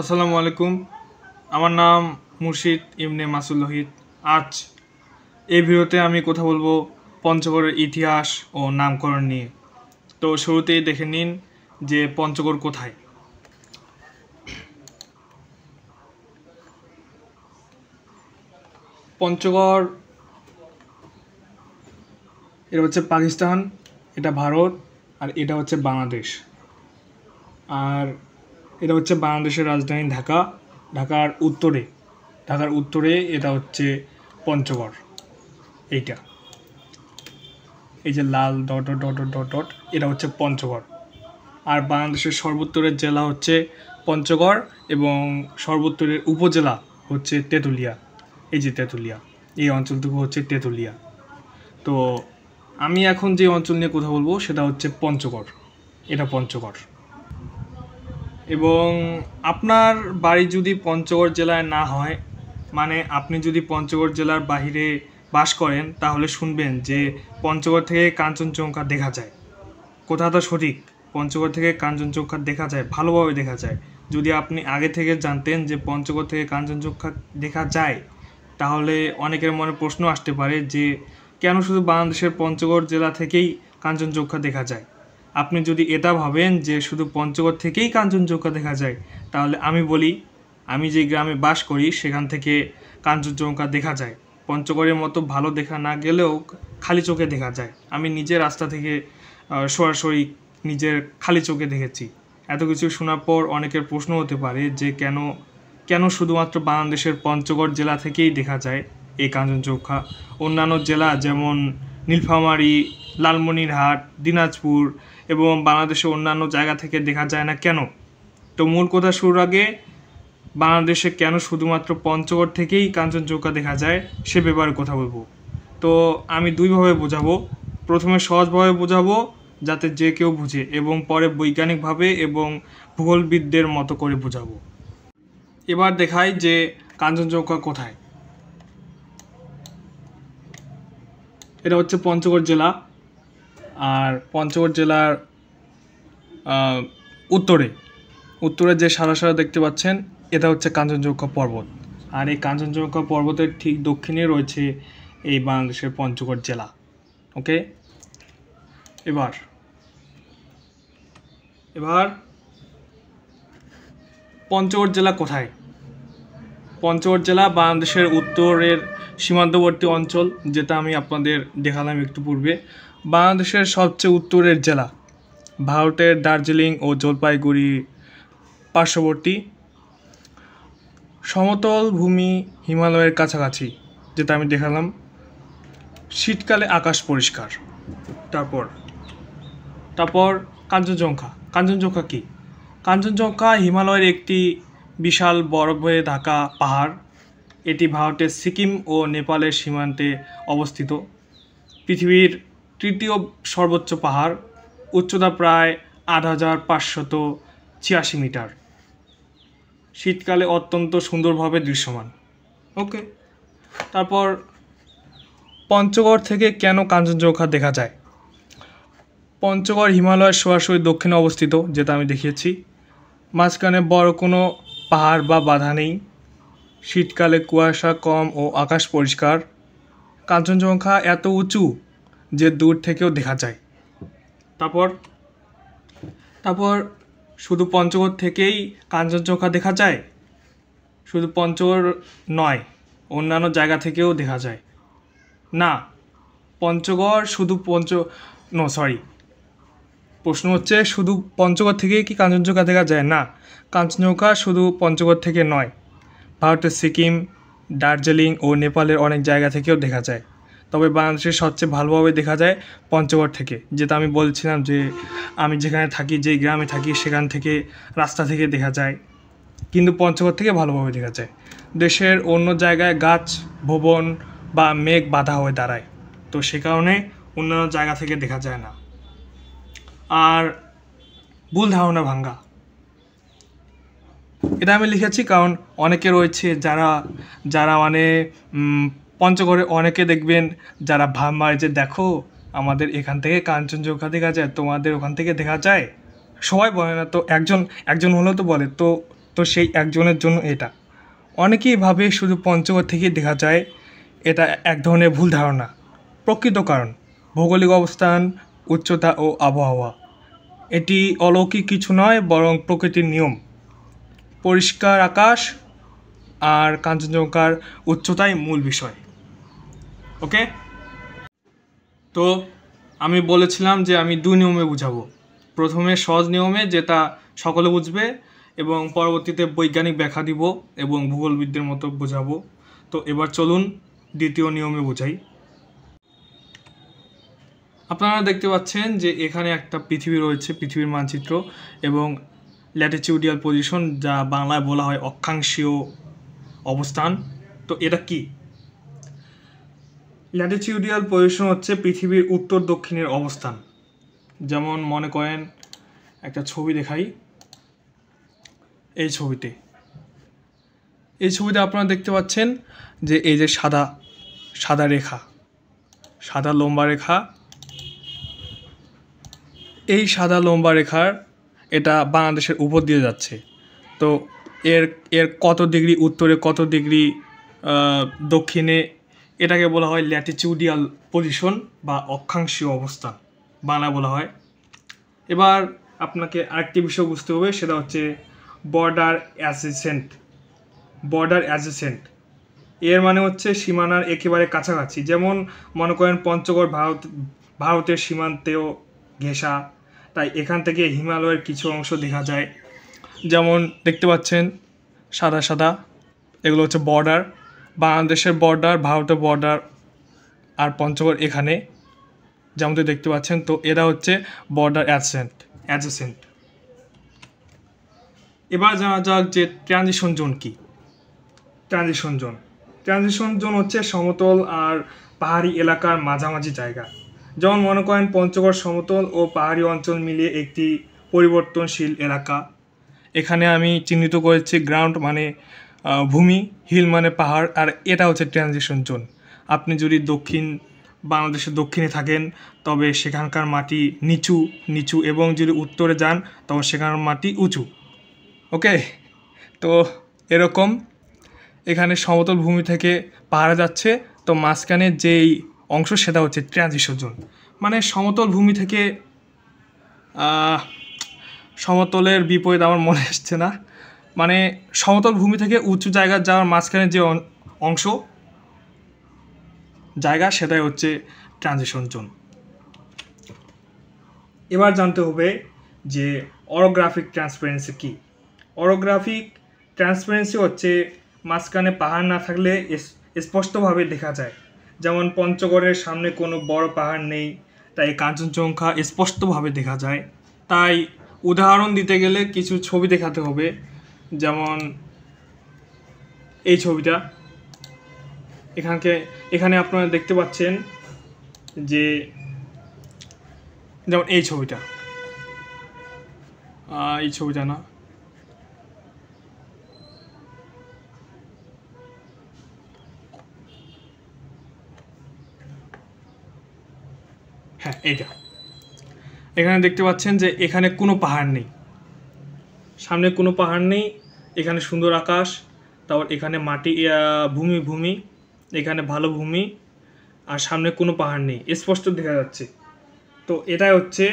আসসালামু আলাইকুম। আমার নাম মুর্শিদ ইবনে মাসুল লোহিত। আজ এই ভিডিওতে আমি কথা বলবো পঞ্চগড়ের ইতিহাস ও নামকরণ নিয়ে। তো শুরুতেই দেখে নিন যে পঞ্চগড় কোথায়। পঞ্চগড় এটা হচ্ছে পাকিস্তান, এটা ভারত, আর এটা হচ্ছে বাংলাদেশ। আর এটা হচ্ছে বাংলাদেশের রাজধানী ঢাকা। ঢাকার উত্তরে এটা হচ্ছে পঞ্চগড়। এইটা এই যে লাল dot dot dot dot dot এটা হচ্ছে পঞ্চগড়। আর বাংলাদেশের সর্বোত্তরের জেলা হচ্ছে পঞ্চগড় এবং সর্বোত্তরের উপজেলা হচ্ছে তেঁতুলিয়া। এই যে তেঁতুলিয়া, এই অঞ্চলটুকু হচ্ছে তেঁতুলিয়া। তো আমি এখন যে অঞ্চল নিয়ে কথা বলবো সেটা হচ্ছে পঞ্চগড়। এটা পঞ্চগড়। এবং আপনার বাড়ি যদি পঞ্চগড় জেলায় না হয়, মানে আপনি যদি পঞ্চগড় জেলার বাহিরে বাস করেন, তাহলে শুনবেন যে পঞ্চগড় থেকে কাঞ্চনজঙ্ঘা দেখা যায়। কথাটা সঠিক, পঞ্চগড় থেকে কাঞ্চনজঙ্ঘা দেখা যায়, ভালোভাবে দেখা যায়। যদি আপনি আগে থেকে জানতেন যে পঞ্চগড় থেকে কাঞ্চনজঙ্ঘা দেখা যায়, তাহলে অনেকের মনে প্রশ্ন আসতে পারে যে কেন শুধু বাংলাদেশের পঞ্চগড় জেলা থেকেই কাঞ্চনজঙ্ঘা দেখা যায়। আপনি যদি এটা ভাবেন যে শুধু পঞ্চগড় থেকেই কাঞ্চনজঙ্ঘা দেখা যায়, তাহলে আমি বলি, আমি যে গ্রামে বাস করি সেখান থেকে কাঞ্চনজঙ্ঘা দেখা যায়। পঞ্চগড়ের মতো ভালো দেখা না গেলেও খালি চোখে দেখা যায়। আমি নিজের রাস্তা থেকে সরাসরি নিজের খালি চোখে দেখেছি। এত কিছু শোনার পর অনেকের প্রশ্ন হতে পারে যে কেন শুধুমাত্র বাংলাদেশের পঞ্চগড় জেলা থেকেই দেখা যায় এই কাঞ্চনজঙ্ঘা, অন্যান্য জেলা যেমন নীলফামারী, লালমনিরহাট, দিনাজপুর এবং বাংলাদেশের অন্যান্য জায়গা থেকে দেখা যায় না কেন? তো মূল কথা শুরুর আগে বাংলাদেশে কেন শুধুমাত্র পঞ্চগড় থেকেই কাঞ্চনজঙ্ঘা দেখা যায় সে ব্যাপারে কথা বলবো। তো আমি দুইভাবে বোঝাবো। প্রথমে সহজভাবে বোঝাবো যাতে যে কেউ বুঝে, এবং পরে বৈজ্ঞানিকভাবে এবং ভূগোলবিদদের মতো করে বোঝাবো। এবার দেখাই যে কাঞ্চনজঙ্ঘা কোথায়। এটা হচ্ছে পঞ্চগড় জেলা। আর পঞ্চগড় জেলার উত্তরে যে সাদা সাদা দেখতে পাচ্ছেন এটা হচ্ছে কাঞ্চনজঙ্ঘা পর্বত। আর এই কাঞ্চনজঙ্ঘা পর্বতের ঠিক দক্ষিণে রয়েছে এই বাংলাদেশের পঞ্চগড় জেলা। ওকে, এবার পঞ্চগড় জেলা কোথায়? পঞ্চগড় জেলা বাংলাদেশের উত্তরের সীমান্তবর্তী অঞ্চল, যেটা আমি আপনাদের দেখালাম একটু পূর্বে। বাংলাদেশের সবচেয়ে উত্তরের জেলা, ভারতের দার্জিলিং ও জলপাইগুড়ি পার্শ্ববর্তী, সমতল ভূমি হিমালয়ের কাছাকাছি, যেটা আমি দেখালাম। শীতকালে আকাশ পরিষ্কার। তারপর কাঞ্চনজঙ্ঘা কি? কাঞ্চনজঙ্ঘা হিমালয়ের একটি বিশাল বরফে ঢাকা পাহাড়। এটি ভারতের সিকিম ও নেপালের সীমান্তে অবস্থিত। পৃথিবীর তৃতীয় সর্বোচ্চ পাহাড়, উচ্চতা প্রায় ৮,৫৮৬ মিটার। শীতকালে অত্যন্ত সুন্দরভাবে দৃশ্যমান। ওকে, তারপর পঞ্চগড় থেকে কেন কাঞ্চনজঙ্ঘা দেখা যায়? পঞ্চগড় হিমালয়ের সরাসরি দক্ষিণে অবস্থিত, যেটা আমি দেখিয়েছি। মাঝখানে বড় কোনো পাহাড় বা বাধা নেই। শীতকালে কুয়াশা কম ও আকাশ পরিষ্কার। কাঞ্চনজঙ্ঘা এত উঁচু যে দূর থেকেও দেখা যায়। তারপর শুধু পঞ্চগড় থেকেই কাঞ্চনজঙ্ঘা দেখা যায়? শুধু পঞ্চগড় নয়, অন্যান্য জায়গা থেকেও দেখা যায় না। পঞ্চগড় শুধু প্রশ্ন হচ্ছে শুধু পঞ্চগড় থেকেই কি কাঞ্চনজঙ্ঘা দেখা যায়? না, কাঞ্চনজঙ্ঘা শুধু পঞ্চগড় থেকে নয়, ভারতের সিকিম, দার্জিলিং ও নেপালের অনেক জায়গা থেকেও দেখা যায়। তবে বাংলাদেশের সবচেয়ে ভালোভাবে দেখা যায় পঞ্চগড় থেকে, যেটা আমি বলছিলাম যে আমি যেখানে থাকি, যেই গ্রামে থাকি, সেখান থেকে রাস্তা থেকে দেখা যায়, কিন্তু পঞ্চগড় থেকে ভালোভাবে দেখা যায়। দেশের অন্য জায়গায় গাছ, ভবন বা মেঘ বাধা হয়ে দাঁড়ায়, তো সে কারণে অন্যান্য জায়গা থেকে দেখা যায় না। আর ভুল ধারণা ভাঙ্গা, এটা আমি লিখেছি কারণ অনেকে রয়েছে যারা মানে পঞ্চগড়ে অনেকে দেখবেন যারা ভাব মারে যে দেখো আমাদের এখান থেকে কাঞ্চনজঙ্ঘা দেখা যায়, তোমাদের ওখান থেকে দেখা যায়। সবাই বলে না, তো একজন হলেও তো বলে। তো তো সেই একজনের জন্য এটা। অনেকেই ভাবে শুধু পঞ্চগড় থেকেই দেখা যায়, এটা এক ধরনের ভুল ধারণা। প্রকৃত কারণ ভৌগোলিক অবস্থান, উচ্চতা ও আবহাওয়া। এটি অলৌকিক কিছু নয়, বরং প্রকৃতির নিয়ম। পরিষ্কার আকাশ আর কাঞ্চনজঙ্ঘার উচ্চতাই মূল বিষয়। ওকে, তো আমি বলেছিলাম যে আমি 2 নিয়মে বুঝাবো। প্রথমে সহজ নিয়মে, যেটা সকলে বুঝবে, এবং পরবর্তীতে বৈজ্ঞানিক ব্যাখ্যা দিব এবং ভূগোলবিদদের মতো বোঝাবো। তো এবার চলুন দ্বিতীয় নিয়মে বোঝাই। আপনারা দেখতে পাচ্ছেন যে এখানে একটা পৃথিবী রয়েছে, পৃথিবীর মানচিত্র এবং ল্যাটিটিউডিয়াল পজিশন, যা বাংলায় বলা হয় অক্ষাংশীয় অবস্থান। তো এটা কি? ল্যাটিটিউডিয়াল পজিশন হচ্ছে পৃথিবীর উত্তর দক্ষিণের অবস্থান। যেমন মনে করেন, একটা ছবি দেখাই। এই ছবিতে আপনারা দেখতে পাচ্ছেন যে এই যে সাদা রেখা, সাদা লম্বা রেখা, এই সাদা লম্বা রেখার এটা বাংলাদেশের উপর দিয়ে যাচ্ছে। তো এর কত ডিগ্রি উত্তরে, কত ডিগ্রি দক্ষিণে, এটাকে বলা হয় ল্যাটিটিউডিয়াল পজিশন বা অক্ষাংশীয় অবস্থান, বাংলা বলা হয়। এবার আপনাকে আরেকটি বিষয় বুঝতে হবে, সেটা হচ্ছে বর্ডার অ্যাডজেসেন্ট। এর মানে হচ্ছে সীমানার একেবারে কাছাকাছি। যেমন মনে করেন পঞ্চগড় ভারতের সীমান্তেও ঘেঁষা, তাই এখান থেকে হিমালয়ের কিছু অংশ দেখা যায়। যেমন দেখতে পাচ্ছেন সাদা, এগুলো হচ্ছে বর্ডার, বাংলাদেশের বর্ডার, ভারতের বর্ডার, আর পঞ্চগড় এখানে যেমনটি দেখতে পাচ্ছেন। তো এরা হচ্ছে বর্ডার অ্যাডজেসেন্ট। এবার জানা যাক যে ট্রানজিশন জোন কি। ট্রানজিশন জোন হচ্ছে সমতল আর পাহাড়ি এলাকার মাঝামাঝি জায়গা। যেমন মনে করেন পঞ্চগড় সমতল ও পাহাড়ি অঞ্চল মিলিয়ে একটি পরিবর্তনশীল এলাকা। এখানে আমি চিহ্নিত করেছি গ্রাউন্ড মানে ভূমি, হিল মানে পাহাড়, আর এটা হচ্ছে ট্রানজিশন জোন। আপনি যদি বাংলাদেশের দক্ষিণে থাকেন তবে সেখানকার মাটি নিচু এবং যদি উত্তরে যান তখন সেখানকার মাটি উঁচু। ওকে, তো এরকম এখানে সমতল ভূমি থেকে পাহাড়ে যাচ্ছে, তো মাঝখানে যেই অংশ সেটা হচ্ছে ট্রানজিশন জোন। মানে সমতল ভূমি থেকে, সমতলের বিপরীত আমার মনে আসছে না, মানে সমতল ভূমি থেকে উঁচু জায়গা যাওয়ার মাঝখানে যে অংশ জায়গা, সেটাই হচ্ছে ট্রানজিশন জোন। এবার জানতে হবে যে অরোগ্রাফিক ট্রান্সপারেন্সি কি। অরোগ্রাফিক ট্রান্সপারেন্সি হচ্ছে মাঝখানে পাহাড় না থাকলে স্পষ্টভাবে দেখা যায়। যেমন পঞ্চগড়ের সামনে কোনো বড় পাহাড় নেই, তাই কাঞ্চনজঙ্ঘা স্পষ্টভাবে দেখা যায়। তাই উদাহরণ দিতে গেলে কিছু ছবি দেখাতে হবে। যেমন এই ছবিটা, এখানে আপনারা দেখতে পাচ্ছেন যে যেমন এই ছবিটা না, হ্যাঁ এইটা। এখানে দেখতে পাচ্ছেন যে এখানে কোনো পাহাড় নেই, সামনে কোনো পাহাড় নেই, এখানে সুন্দর আকাশ, তারপর এখানে মাটি, ভূমি, এখানে ভালো ভূমি, আর সামনে কোনো পাহাড় নেই, স্পষ্ট দেখা যাচ্ছে। তো এটাই হচ্ছে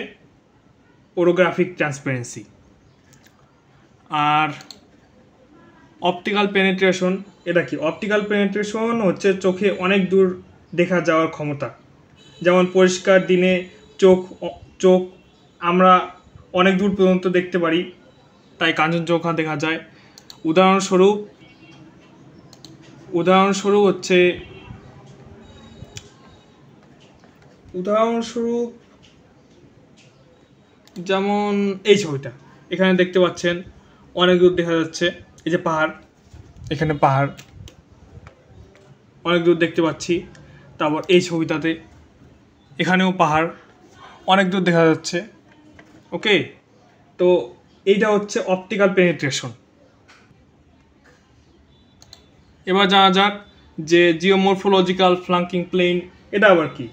orographic transparency. R optical penetration, এটা কি? অপটিক্যাল পেনিট্রেশন হচ্ছে চোখে অনেক দূর দেখা যাওয়ার ক্ষমতা। যেমন পরিষ্কার দিনে চোখ আমরা অনেক দূর পর্যন্ত দেখতে পারি, তাই কাঞ্চনজঙ্ঘা দেখা যায়। উদাহরণস্বরূপ হচ্ছে যেমন এই ছবিটা, এখানে দেখতে পাচ্ছেন অনেক দূর দেখা যাচ্ছে। এই যে পাহাড়, এখানে পাহাড় অনেক দূর দেখতে পাচ্ছি। তারপর এই ছবিটাতে এখানেও পাহাড় অনেক দূর দেখা যাচ্ছে। ওকে, তো এইটা হচ্ছে অপটিক্যাল পেনিট্রেশন। এবার জানা যাক যে জিওমরফোলজিক্যাল ফ্লাঙ্কিং প্লেন, এটা আবার কি?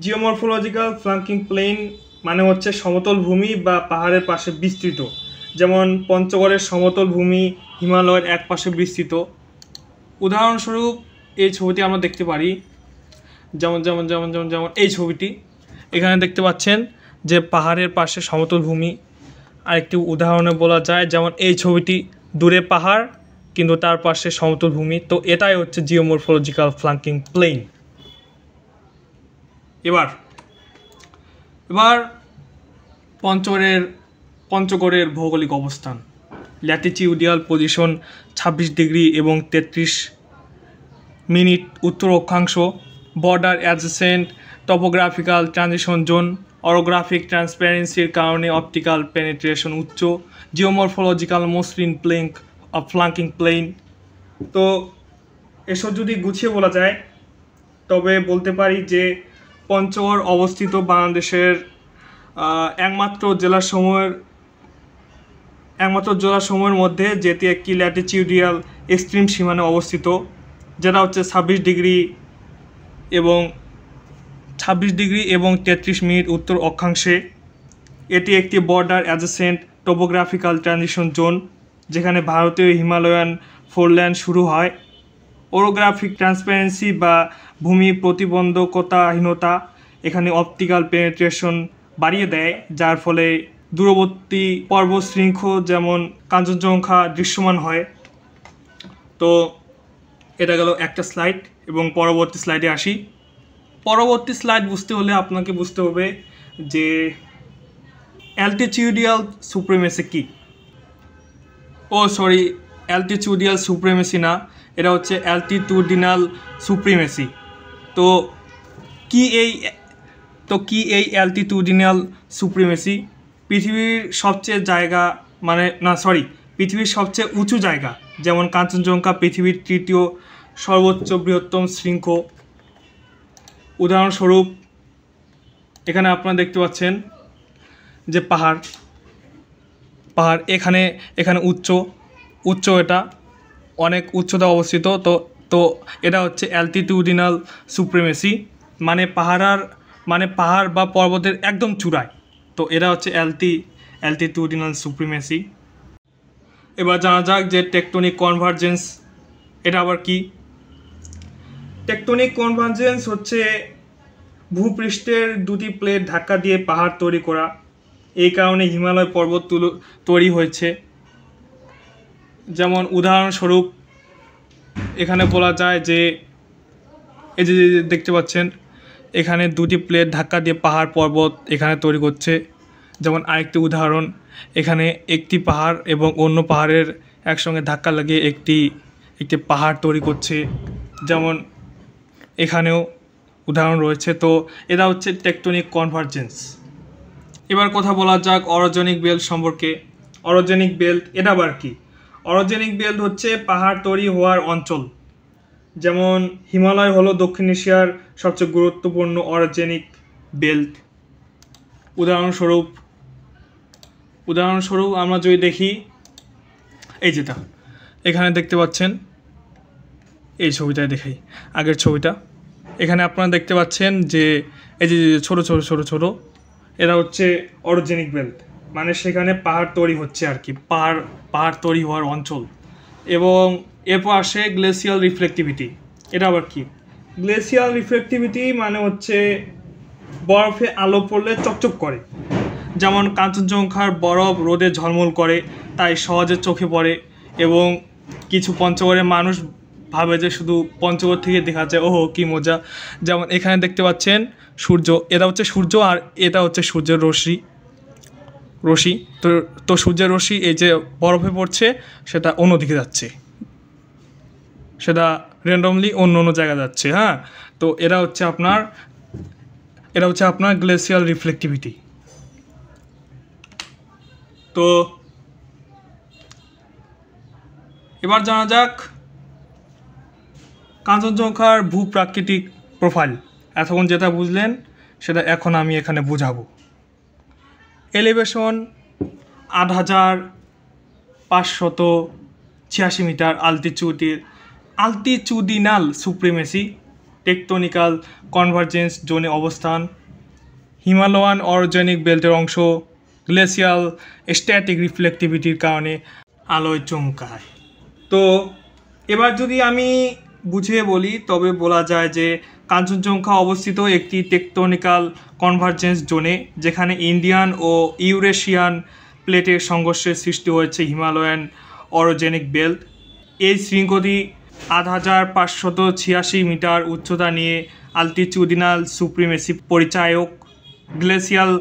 জিওমরফোলজিক্যাল ফ্লাঙ্কিং প্লেন মানে হচ্ছে সমতল ভূমি বা পাহাড়ের পাশে বিস্তৃত যেমন পঞ্চগড়ের সমতল ভূমি হিমালয়ের এক পাশে বিস্তৃত। উদাহরণস্বরূপ এই ছবিটি আমরা দেখতে পারি, যেমন যেমন যেমন যেমন যেমন এই ছবিটি এখানে দেখতে পাচ্ছেন যে পাহাড়ের পাশে সমতল ভূমি। আরেকটি উদাহরণে বলা যায় যেমন এই ছবিটি দূরে পাহাড় কিন্তু তার পাশে সমতল ভূমি, তো এটাই হচ্ছে জিওমরফোলজিক্যাল ফ্ল্যাঙ্কিং প্লেন। এবার পঞ্চগড়ের ভৌগোলিক অবস্থান। ল্যাটিটিউডিয়াল পজিশন 26 ডিগ্রি এবং 33 মিনিট উত্তর অক্ষাংশ। Border adjacent topographical transition zone. Orographic ট্রান্সপারেন্সির কারণে অপটিক্যাল পেনিট্রেশন উচ্চ। জিওমরফোলজিক্যাল মসৃণ ফ্ল্যাঙ্কিং প্লেন। তো এসব যদি গুছিয়ে বলা যায় তবে বলতে পারি যে পঞ্চগড় অবস্থিত বাংলাদেশের একমাত্র জেলাসমূহের মধ্যে, যেটি একটি ল্যাটিটিউডিয়াল এক্সট্রিম সীমানে অবস্থিত, যেটা হচ্ছে 26 ডিগ্রি এবং 33 মিনিট উত্তর অক্ষাংশে। এটি একটি border adjacent topographical transition zone, যেখানে ভারতীয় হিমালয়ান ফোরল্যান্ড শুরু হয়। ওরোগ্রাফিক ট্রান্সপারেন্সি বা ভূমি প্রতিবন্ধকতাহীনতা এখানে অপটিক্যাল পেনিট্রেশন বাড়িয়ে দেয়, যার ফলে দূরবর্তী পর্বত শৃঙ্খ যেমন কাঞ্চনজঙ্ঘা দৃশ্যমান হয়। তো এটা গেল একটা স্লাইড, এবং পরবর্তী স্লাইডে আসি। পরবর্তী স্লাইড বুঝতে হলে আপনাকে বুঝতে হবে যে অ্যালটিটিউডিয়াল সুপ্রিমেসি কি। অ্যালটিটিউডিয়াল সুপ্রিমেসি না, এটা হচ্ছে অ্যালটিটিউডিনাল সুপ্রিমেসি। তো কি এই অ্যালটিটিউডিনাল সুপ্রিমেসি? পৃথিবীর সবচেয়ে উঁচু জায়গা যেমন কাঞ্চনজঙ্ঘা পৃথিবীর তৃতীয় সর্বোচ্চ বৃহত্তম শৃঙ্গ। উদাহরণস্বরূপ এখানে আপনারা দেখতে পাচ্ছেন যে পাহাড় এখানে উচ্চ এটা অনেক উচ্চতা অবস্থিত। তো এটা হচ্ছে অ্যালটিটিউডিনাল সুপ্রিমেসি, মানে পাহাড় বা পর্বতের একদম চূড়ায়। তো এটা হচ্ছে অ্যালটিটিউডিনাল সুপ্রিমেসি। এবার জানা যাক যে টেকটোনিক কনভার্জেন্স এটা আবার কি। টেকটোনিক কনভার্জেন্স হচ্ছে ভূপৃষ্ঠের দুটি প্লেট ধাক্কা দিয়ে পাহাড় তৈরি করা। এই কারণে হিমালয় পর্বত তৈরি হয়েছে। যেমন উদাহরণস্বরূপ এখানে বলা যায় যে এই যে দেখতে পাচ্ছেন এখানে দুটি প্লেট ধাক্কা দিয়ে পাহাড় পর্বত এখানে তৈরি করছে। যেমন আরেকটি উদাহরণ, এখানে একটি পাহাড় এবং অন্য পাহাড়ের একসঙ্গে ধাক্কা লাগিয়ে একটি পাহাড় তৈরি করছে, যেমন এখানেও উদাহরণ রয়েছে। তো এটা হচ্ছে টেকটোনিক কনভার্জেন্স। এবার কথা বলা যাক অরোজেনিক বেল্ট সম্পর্কে। অরোজেনিক বেল্ট এটা আবার কি? অরোজেনিক বেল্ট হচ্ছে পাহাড় তৈরি হওয়ার অঞ্চল। যেমন হিমালয় হলো দক্ষিণ এশিয়ার সবচেয়ে গুরুত্বপূর্ণ অরোজেনিক বেল্ট। উদাহরণস্বরূপ আমরা যদি দেখি এই যেটা এখানে দেখতে পাচ্ছেন, এই ছবিটায় দেখাই আগের ছবিটা। এখানে আপনারা দেখতে পাচ্ছেন যে এই যে ছোট ছোট ছোট ছোট এরা হচ্ছে অরোজেনিক বেল্ট, মানে সেখানে পাহাড় তৈরি হচ্ছে আর কি, পাহাড় তৈরি হওয়ার অঞ্চল। এবং এরপর আসে গ্লেসিয়াল রিফ্লেক্টিভিটি। এটা আবার কি? গ্লেসিয়াল রিফ্লেক্টিভিটি মানে হচ্ছে বরফে আলো পড়লে চকচক করে। যেমন কাঞ্চনজঙ্ঘার বরফ রোদে ঝলমল করে, তাই সহজে চোখে পড়ে। এবং কিছু পঞ্চগড়ের মানুষ ভাবে যে শুধু পঞ্চগড় থেকে দেখা যায়, ওহো কি মজা। যেমন এখানে দেখতে পাচ্ছেন সূর্য, এটা হচ্ছে সূর্য আর এটা হচ্ছে সূর্যের রশ্মি। তো সূর্যের রশ্মি এই যে বরফে পড়ছে সেটা অন্যদিকে যাচ্ছে, সেটা র্যান্ডমলি অন্য জায়গায় যাচ্ছে। হ্যাঁ, তো এটা হচ্ছে আপনার গ্লেসিয়াল রিফ্লেক্টিভিটি। তো এবার জানা যাক কাঞ্চনজঙ্ঘার ভূপ্রাকৃতিক প্রোফাইল। এতক্ষণ যেটা বুঝলেন সেটা এখন আমি এখানে বুঝাবো। Elevation ৮৫৮৬ metre. Altitudinal supremacy, tectonical convergence জোনে অবস্থান, হিমালয়ান অরোজেনিক বেল্টের অংশ, গ্লেসিয়াল স্ট্যাটিক রিফ্লেক্টিভিটির কারণে আলোয় চমকায়। তো এবার যদি আমি বুঝিয়ে বলি তবে বলা যায় যে কাঞ্চনজঙ্ঘা অবস্থিত একটি টেকটোনিক্যাল কনভার্জেন্স জোনে, যেখানে ইন্ডিয়ান ও ইউরেশিয়ান প্লেটের সংঘর্ষের সৃষ্টি হয়েছে হিমালয়ান অরোজেনিক বেল্ট। এই শৃঙ্গটি ৮৫৮৬ মিটার উচ্চতা নিয়ে আলটিটিউডিনাল সুপ্রিমেসি পরিচায়ক। গ্লেসিয়াল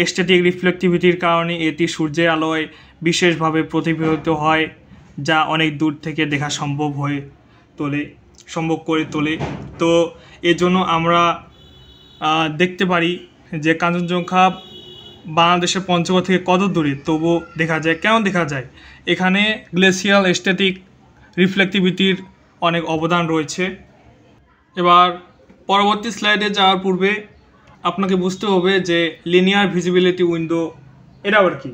স্ট্যাটিক রিফ্লেক্টিভিটির কারণে এটি সূর্যের আলোয় বিশেষভাবে প্রতিফলিত হয়, যা অনেক দূর থেকে দেখা সম্ভব করে তোলে। তো এর জন্য আমরা দেখতে পারি যে কাঞ্চনজঙ্ঘা বাংলাদেশের পঞ্চগড় থেকে কত দূরে, তবুও দেখা যায়। কেন দেখা যায়? এখানে গ্লেসিয়াল স্ট্যাটিক রিফ্লেক্টিভিটির অনেক অবদান রয়েছে। এবার পরবর্তী স্লাইডে যাওয়ার পূর্বে আপনাকে বুঝতে হবে যে লিনিয়ার ভিজিবিলিটি উইন্ডো এটা আবার কি।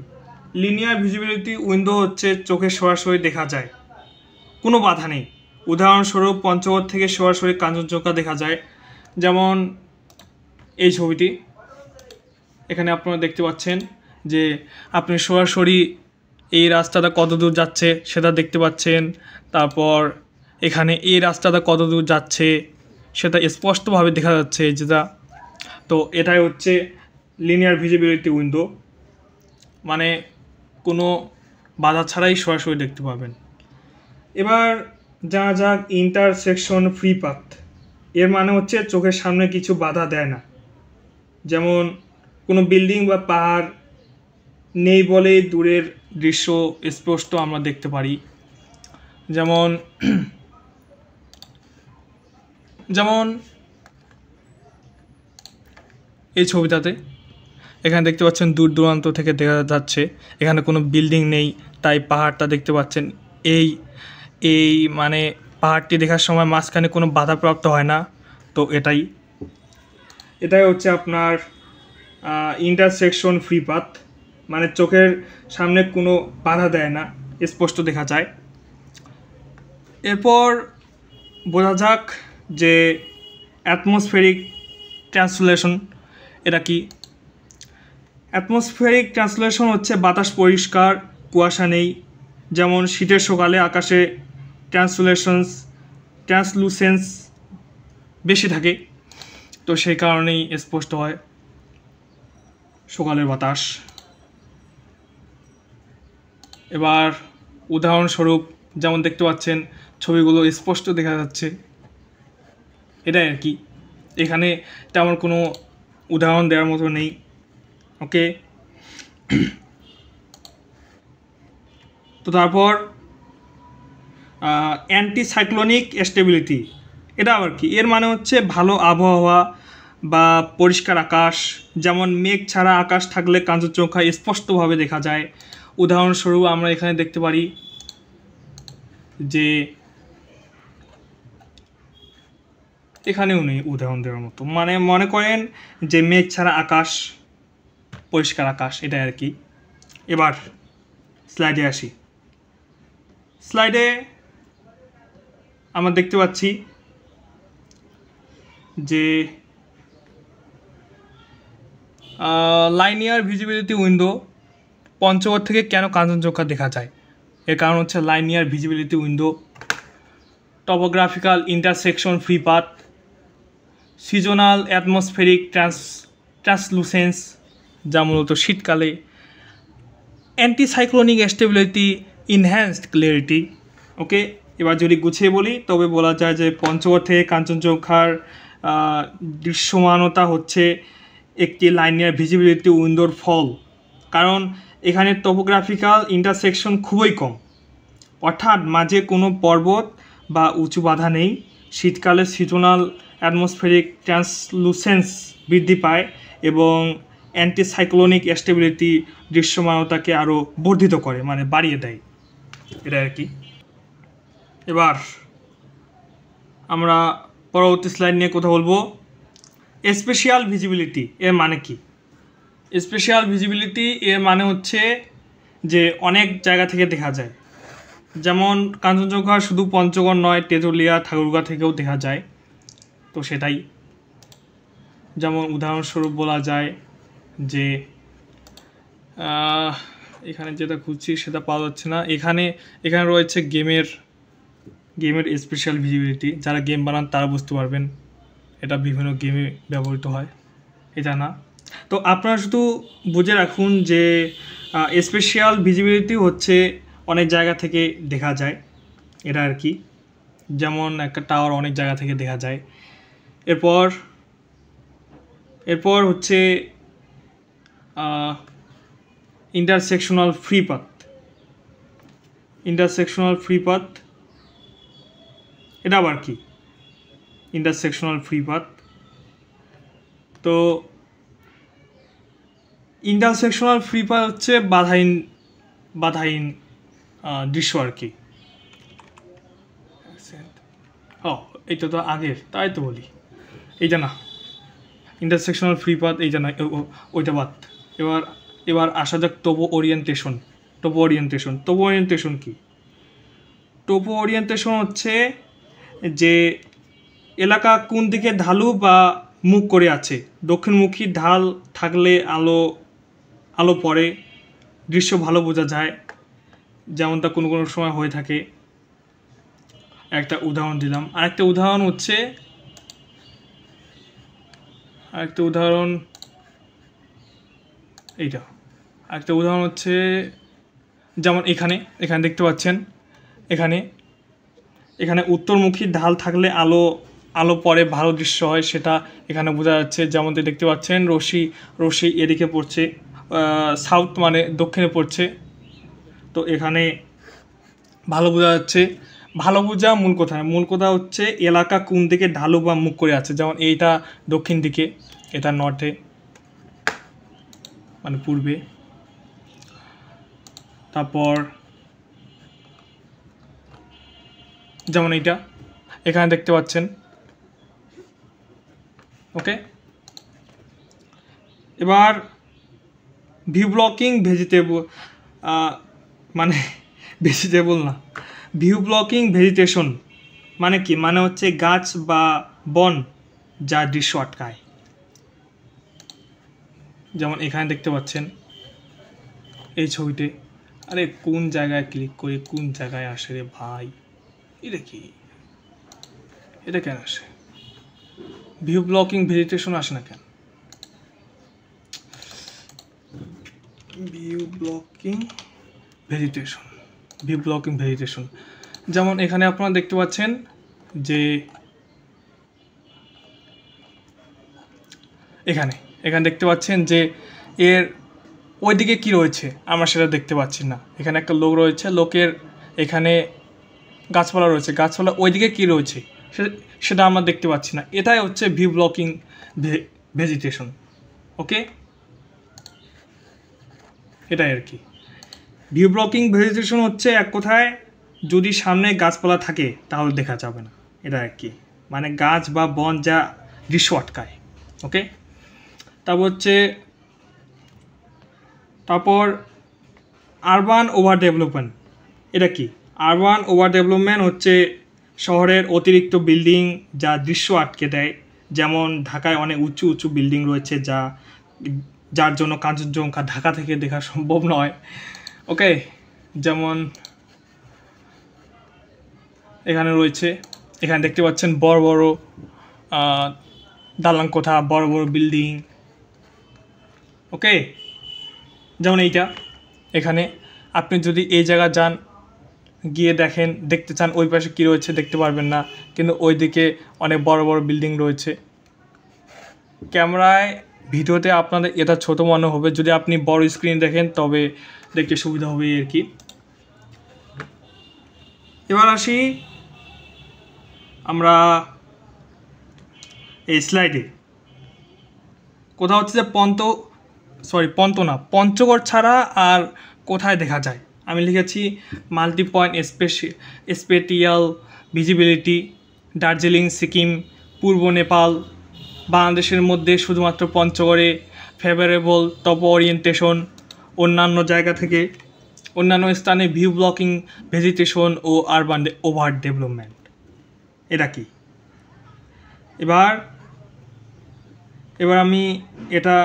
লিনিয়ার ভিজিবিলিটি উইন্ডো হচ্ছে চোখে সরাসরি দেখা যায়, কোনো বাধা নেই। উদাহরণস্বরূপ পঞ্চগড় থেকে সরাসরি কাঞ্চনজঙ্ঘা দেখা যায়, যেমন এই ছবিটি। এখানে আপনারা দেখতে পাচ্ছেন যে আপনি সরাসরি এই রাস্তাটা কত দূর যাচ্ছে সেটা দেখতে পাচ্ছেন। তারপর এখানে এই রাস্তাটা কত দূর যাচ্ছে সেটা স্পষ্টভাবে দেখা যাচ্ছে যেটা। তো এটাই হচ্ছে লিনিয়ার ভিজিবিলিটি উইন্ডো, মানে কোনো বাধা ছাড়াই সরাসরি দেখতে পাবেন। এবার জানা যাক ইন্টারসেকশন ফ্রি পাথ। এর মানে হচ্ছে চোখের সামনে কিছু বাধা দেয় না, যেমন কোনো বিল্ডিং বা পাহাড় নেই বলেই দূরের দৃশ্য স্পষ্ট আমরা দেখতে পারি। যেমন এই ছবিটাতে এখানে দেখতে পাচ্ছেন দূর দূরান্ত থেকে দেখা যাচ্ছে, এখানে কোনো বিল্ডিং নেই, তাই পাহাড়টা দেখতে পাচ্ছেন। এই মানে পাহাড়টি দেখার সময় মাঝখানে কোনো বাধাপ্রাপ্ত হয় না। তো এটাই হচ্ছে আপনার ইন্টারসেকশন ফ্রি পাথ, মানে চোখের সামনে কোনো বাধা দেয় না, স্পষ্ট দেখা যায়। এরপর বোঝা যাক যে অ্যাটমসফেরিক ট্রান্সলেশন এটা কি। অ্যাটমসফেরিক ট্রান্সলেশন হচ্ছে বাতাস পরিষ্কার, কুয়াশা নেই। যেমন শীতের সকালে আকাশে ট্রান্সলুসেন্স বেশি থাকে, তো সেই কারণেই স্পষ্ট হয় সকালের বাতাস। এবার উদাহরণস্বরূপ যেমন দেখতে পাচ্ছেন ছবিগুলো স্পষ্ট দেখা যাচ্ছে, এটাই আর কি। এখানে তেমন কোনো উদাহরণ দেওয়ার মতো নেই। ওকে, তো তারপর অ্যান্টিসাইক্লোনিক স্টেবিলিটি এটা আবার কি। এর মানে হচ্ছে ভালো আবহাওয়া বা পরিষ্কার আকাশ, যেমন মেঘ ছাড়া আকাশ থাকলে কাঞ্চনজঙ্ঘা স্পষ্টভাবে দেখা যায়। উদাহরণস্বরূপ আমরা এখানে দেখতে পারি যে এখানেও নেই উদাহরণ দেওয়ার মতো, মানে মনে করেন যে মেঘ ছাড়া আকাশ, পরিষ্কার আকাশ, এটাই আর কি। এবার স্লাইডে আসি। স্লাইডে আমরা দেখতে পাচ্ছি যে লাইনিয়ার ভিজিবিলিটি উইন্ডো পঞ্চগড় থেকে কেন কাঞ্চনজঙ্ঘা দেখা যায়। এর কারণ হচ্ছে linear visibility window, topographical intersection free path, seasonal atmospheric translucence যা মূলত শীতকালে, anticyclonic stability, enhanced clarity. Okay, এবার যদি গুছিয়ে বলি তবে বলা যায় যে পঞ্চগড় থেকে কাঞ্চনজঙ্ঘার দৃশ্যমানতা হচ্ছে একটি লাইনিয়ার ভিজিবিলিটি উইন্ডোর ফল, কারণ এখানে টপোগ্রাফিক্যাল ইন্টারসেকশন খুবই কম, অর্থাৎ মাঝে কোনো পর্বত বা উঁচু বাধা নেই। শীতকালে সিজনাল অ্যাটমসফেরিক ট্রান্সলুসেন্স বৃদ্ধি পায় এবং অ্যান্টিসাইক্লোনিক স্টেবিলিটি দৃশ্যমানতাকে আরও বর্ধিত করে, মানে বাড়িয়ে দেয়, এটা আর কি। এবার আমরা পরবর্তী স্লাইড নিয়ে কথা বলবো। স্পেশাল ভিজিবিলিটি এর মানে কি। স্পেশাল ভিজিবিলিটি এর মানে হচ্ছে যে অনেক জায়গা থেকে দেখা যায়, যেমন কাঞ্চনজঙ্ঘা শুধু পঞ্চগড় নয়, তেঁতুলিয়া, ঠাকুরগাঁ থেকেও দেখা যায়। তো সেটাই, যেমন উদাহরণস্বরূপ বলা যায় যে এখানে যেটা খুঁজছি সেটা পাওয়া যাচ্ছে না। এখানে রয়েছে গেমের স্পেশাল ভিজিবিলিটি। যারা গেম বানান তারা বুঝতে পারবেন, এটা বিভিন্ন গেমে ব্যবহৃত হয়, এটা না। তো আপনারা শুধু বুঝে রাখুন যে স্পেশাল ভিজিবিলিটি হচ্ছে অনেক জায়গা থেকে দেখা যায়, এটা আর কি। যেমন একটা টাওয়ার অনেক জায়গা থেকে দেখা যায়। এরপর হচ্ছে ইন্টারসেকশনাল ফ্রি পাথ। এটা আবার কি ইন্টারসেকশনাল ফ্রি পাথ? তো ইন্টারসেকশনাল ফ্রি পাথ হচ্ছে বাধাহীন দৃশ্য আর কি। এইটা তো আগের, তাই তো বলি এইটা না। ইন্টারসেকশনাল ফ্রি পাথ এইটা না, ওইটা বাদ। এবার আসা যাক টোপো ওরিয়েন্টেশন কি? টোপো ওরিয়েন্টেশন হচ্ছে যে এলাকা কোন দিকে ঢালু বা মুখ করে আছে। দক্ষিণমুখী ঢাল থাকলে আলো পড়ে, দৃশ্য ভালো বোঝা যায়, যেমনটা কোনো সময় হয়ে থাকে। একটা উদাহরণ দিলাম। আরেকটা উদাহরণ হচ্ছে যেমন এখানে দেখতে পাচ্ছেন, এখানে উত্তরমুখী ঢাল থাকলে আলো পড়ে, ভালো দৃশ্য হয়, সেটা এখানে বোঝা যাচ্ছে। যেমন দেখতে পাচ্ছেন রশ্মি এদিকে পড়ছে, সাউথ মানে দক্ষিণে পড়ছে। তো এখানে ভালো বোঝা যাচ্ছে। ভালো বোঝা মূল কথা হচ্ছে এলাকা কোন দিকে ঢালু বা মুখ করে আছে। যেমন এইটা দক্ষিণ দিকে, এটা নর্থে মানে পূর্বে। তারপর যেমন এখানে দেখতে পাচ্ছেন। ওকে, এবার ভিউ ব্লকিং ভেজিটেশন মানে কি? মানে হচ্ছে গাছ বা বন যা দৃশ্য আটকায়। যেমন এখানে দেখতে পাচ্ছেন এই ছবিতে। আরে কোন জায়গায় ক্লিক করে কোন জায়গায় আসে রে ভাই? এটা কি? এটা কেন আসে? ভিউ ব্লকিং ভেজিটেশন আসে না কেন? ভিউ ব্লকিং ভেজিটেশন যেমন এখানে আপনারা দেখতে পাচ্ছেন যে এখানে দেখতে পাচ্ছেন যে এর ওইদিকে কি রয়েছে আমরা সেটা দেখতে পাচ্ছি না। এখানে একটা লোক রয়েছে, লোকের এখানে গাছপালা রয়েছে, গাছপালা ওইদিকে কি রয়েছে সেটা আমরা দেখতে পাচ্ছি না। এটাই হচ্ছে ভিউ ব্লকিং ভেজিটেশন। ওকে, এটাই আর কি। ভিউ ব্লকিং ভেজিটেশন হচ্ছে এক কথায় যদি সামনে গাছপালা থাকে তাহলে দেখা যাবে না, এটা আর কি। মানে গাছ বা বন যা দৃশ্য আটকায়। ওকে, তারপর আরবান ওভার ডেভেলপমেন্ট। এটা কি? আরবান ওভার ডেভেলপমেন্ট হচ্ছে শহরের অতিরিক্ত বিল্ডিং যা দৃশ্য আটকে দেয়। যেমন ঢাকায় অনেক উঁচু উঁচু বিল্ডিং রয়েছে যার জন্য কাঞ্চনজঙ্ঘা ঢাকা থেকে দেখা সম্ভব নয়। ওকে, যেমন এখানে রয়েছে, এখানে দেখতে পাচ্ছেন বড় বড় দালান কোঠা, বড় বড় বিল্ডিং। ওকে, যেমন এখানে আপনি যদি এই জায়গা যান, গিয়ে দেখতে চান ওই পাশে কী রয়েছে দেখতে পারবেন না, কিন্তু ওই দিকে অনেক বড় বড় বিল্ডিং রয়েছে। ক্যামেরায় ভিডিওতে আপনাদের এটা ছোট মনে হবে, যদি আপনি বড় স্ক্রিন দেখেন তবে দেখতে সুবিধা হবে আর কি। এবার আসি আমরা এই স্লাইডে। কোথাও হচ্ছে যে পঞ্চগড় ছাড়া আর কোথায় দেখা যায়? আমি লিখেছি multi point spatial visibility, Darjeeling, Sikkim, পূর্ব নেপাল, বাংলাদেশের মধ্যে শুধুমাত্র পঞ্চগড়ে ফেভারেবল টোপো ওরিয়েন্টেশন, অন্যান্য স্থানে ভিউ ব্লকিং ভেজিটেশন ও আরবান ওভার ডেভেলপমেন্ট। এটা কি? এবার আমি এটা